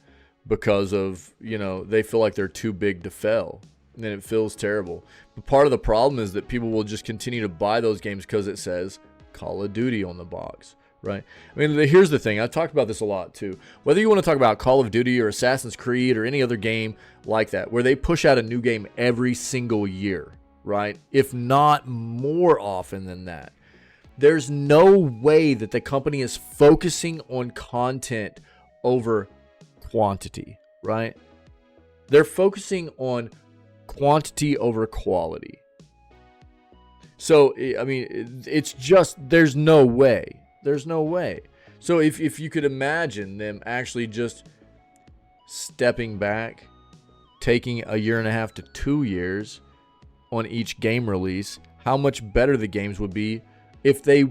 because of, you know, they feel like they're too big to fail, and it feels terrible. But part of the problem is that people will just continue to buy those games because it says Call of Duty on the box, right? I mean, here's the thing. I've talked about this a lot too. Whether you want to talk about Call of Duty or Assassin's Creed or any other game like that, where they push out a new game every single year, right? If not more often than that, there's no way that the company is focusing on content over quantity, right? They're focusing on quantity over quality. So, I mean, it's just, there's no way. There's no way. So if you could imagine them actually just stepping back, taking 1.5 to 2 years on each game release, how much better the games would be if they,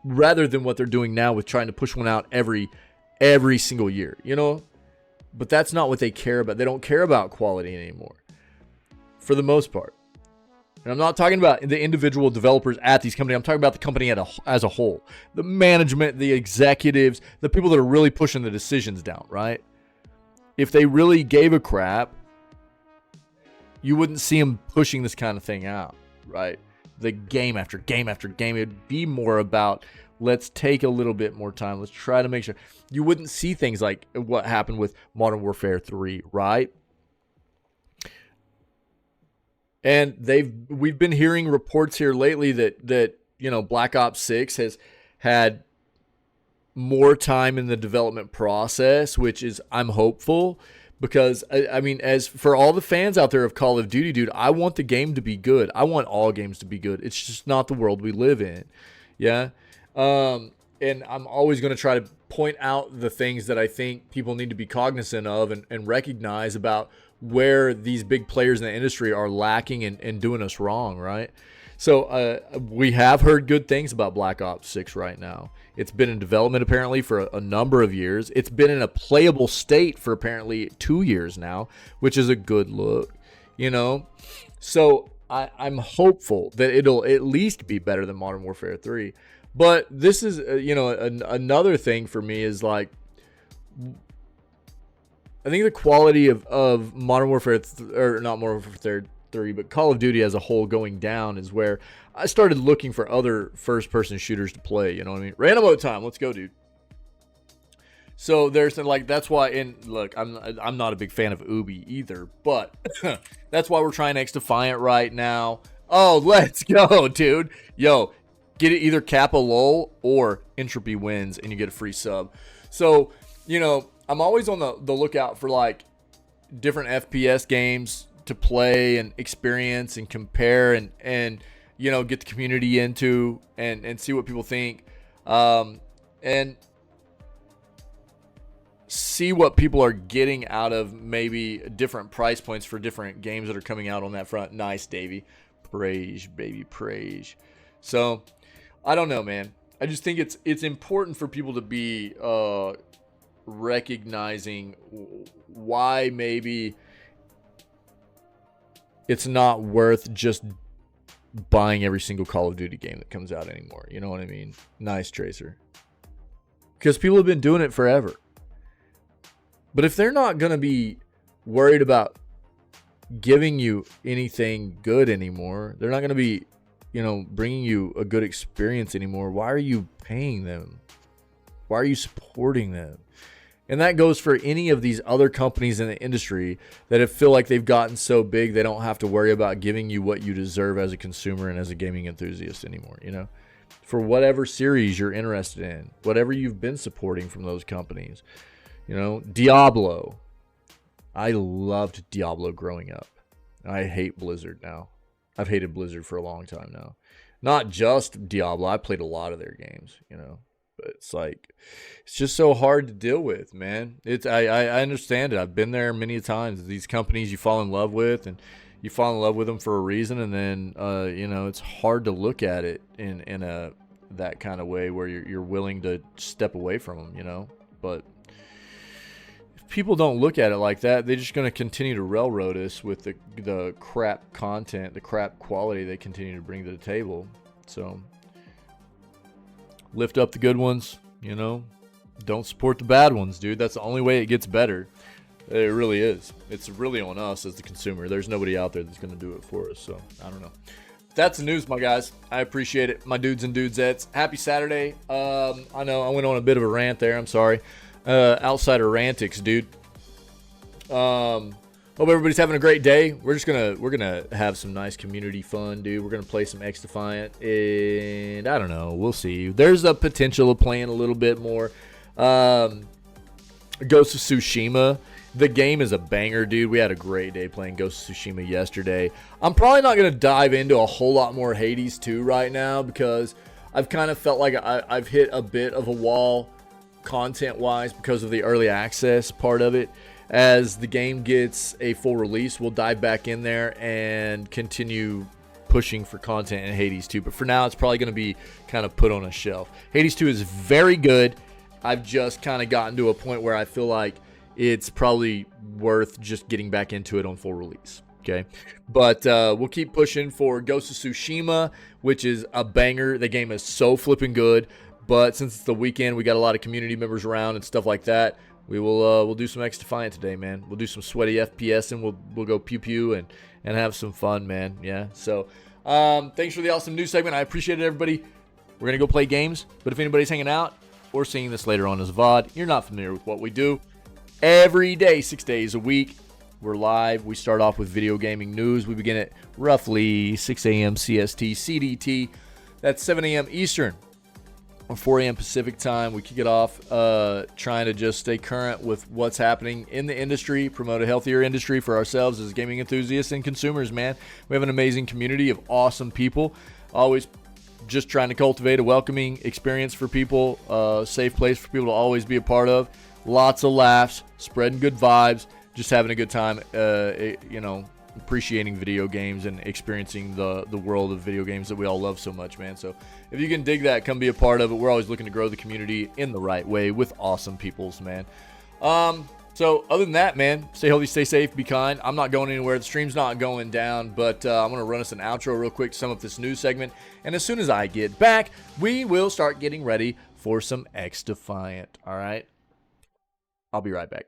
rather than what they're doing now with trying to push one out every single year, you know? But that's not what they care about. They don't care about quality anymore, for the most part. And I'm not talking about the individual developers at these companies. I'm talking about the company as a whole. The management, the executives, the people that are really pushing the decisions down, right? If they really gave a crap, you wouldn't see them pushing this kind of thing out, right? The game after game after game. It'd be more about, let's take a little bit more time. Let's try to make sure. You wouldn't see things like what happened with Modern Warfare 3, right? And we've been hearing reports here lately that you know, Black Ops 6 has had more time in the development process, which is, I'm hopeful, because I mean, as for all the fans out there of Call of Duty, dude, I want the game to be good. I want all games to be good. It's just not the world we live in. Yeah. And I'm always going to try to point out the things that I think people need to be cognizant of and recognize about where these big players in the industry are lacking and doing us wrong, right? So we have heard good things about Black Ops 6 right now. It's been in development apparently for a number of years. It's been in a playable state for apparently 2 years now, which is a good look, you know? So I'm hopeful that it'll at least be better than Modern Warfare 3. But this is, another thing for me is like, I think the quality of Modern Warfare, or not Modern Warfare 3, but Call of Duty as a whole going down is where I started looking for other first-person shooters to play. You know what I mean? Random mode time. Let's go, dude. So there's like, that's why, and look, I'm not a big fan of Ubi either, but that's why we're trying X Defiant right now. Oh, let's go, dude. Yo, get it either Kappa Lol or Entropy wins and you get a free sub. So, I'm always on the lookout for like different FPS games to play and experience and compare and get the community into and see what people think. And see what people are getting out of maybe different price points for different games that are coming out on that front. Nice, Davey. Praise, baby, praise. So, I don't know, man. I just think it's important for people to be recognizing why maybe it's not worth just buying every single Call of Duty game that comes out anymore. You know what I mean? Nice, Tracer. Because people have been doing it forever. But if they're not going to be worried about giving you anything good anymore, they're not going to be, bringing you a good experience anymore, why are you paying them? Why are you supporting them? And that goes for any of these other companies in the industry that feel like they've gotten so big they don't have to worry about giving you what you deserve as a consumer and as a gaming enthusiast anymore, For whatever series you're interested in, whatever you've been supporting from those companies. Diablo. I loved Diablo growing up. I hate Blizzard now. I've hated Blizzard for a long time now. Not just Diablo. I played a lot of their games, But it's like, it's just so hard to deal with, man. I understand it. I've been there many times. These companies you fall in love with, and you fall in love with them for a reason, and then, it's hard to look at it in that kind of way where you're willing to step away from them, But people don't look at it like that. They're just going to continue to railroad us with the crap content, the crap quality they continue to bring to the table. So lift up the good ones, don't support the bad ones, dude. That's the only way it gets better. It really is. It's really on us as the consumer. There's nobody out there that's going to do it for us. So I don't know. That's the news, my guys. I appreciate it. My dudes and dudesettes. Happy Saturday. I know I went on a bit of a rant there. I'm sorry. OutsiderAntics, dude. Hope everybody's having a great day. We're gonna have some nice community fun, dude. We're gonna play some X Defiant, and I don't know. We'll see. There's a potential of playing a little bit more. Ghost of Tsushima. The game is a banger, dude. We had a great day playing Ghost of Tsushima yesterday. I'm probably not gonna dive into a whole lot more Hades 2 right now because I've kind of felt like I've hit a bit of a wall content-wise because of the early access part of it. As the game gets a full release, we'll dive back in there and continue pushing for content in Hades 2. But for now, it's probably going to be kind of put on a shelf. Hades 2 is very good. I've just kind of gotten to a point where I feel like it's probably worth just getting back into it on full release. Okay, but we'll keep pushing for Ghost of Tsushima, which is a banger. The game is so flipping good. But since it's the weekend, we got a lot of community members around and stuff like that. We'll do some X Defiant today, man. We'll do some sweaty FPS and we'll go pew pew and have some fun, man. Yeah. So thanks for the awesome news segment. I appreciate it, everybody. We're gonna go play games. But if anybody's hanging out or seeing this later on as a VOD, you're not familiar with what we do. Every day, 6 days a week, we're live. We start off with video gaming news. We begin at roughly 6 a.m. CST CDT. That's 7 a.m. Eastern. 4 a.m. Pacific time. We kick it off trying to just stay current with what's happening in the industry, promote a healthier industry for ourselves as gaming enthusiasts and consumers, man. We have an amazing community of awesome people. Always just trying to cultivate a welcoming experience for people, safe place for people to always be a part of. Lots of laughs, spreading good vibes, just having a good time, appreciating video games and experiencing the world of video games that we all love so much, man. So if you can dig that, come be a part of it. We're always looking to grow the community in the right way with awesome peoples, man. So other than that, man, stay healthy, stay safe, be kind. I'm not going anywhere. The stream's not going down, but I'm going to run us an outro real quick to sum up this news segment. And as soon as I get back, we will start getting ready for some X Defiant. All right? I'll be right back.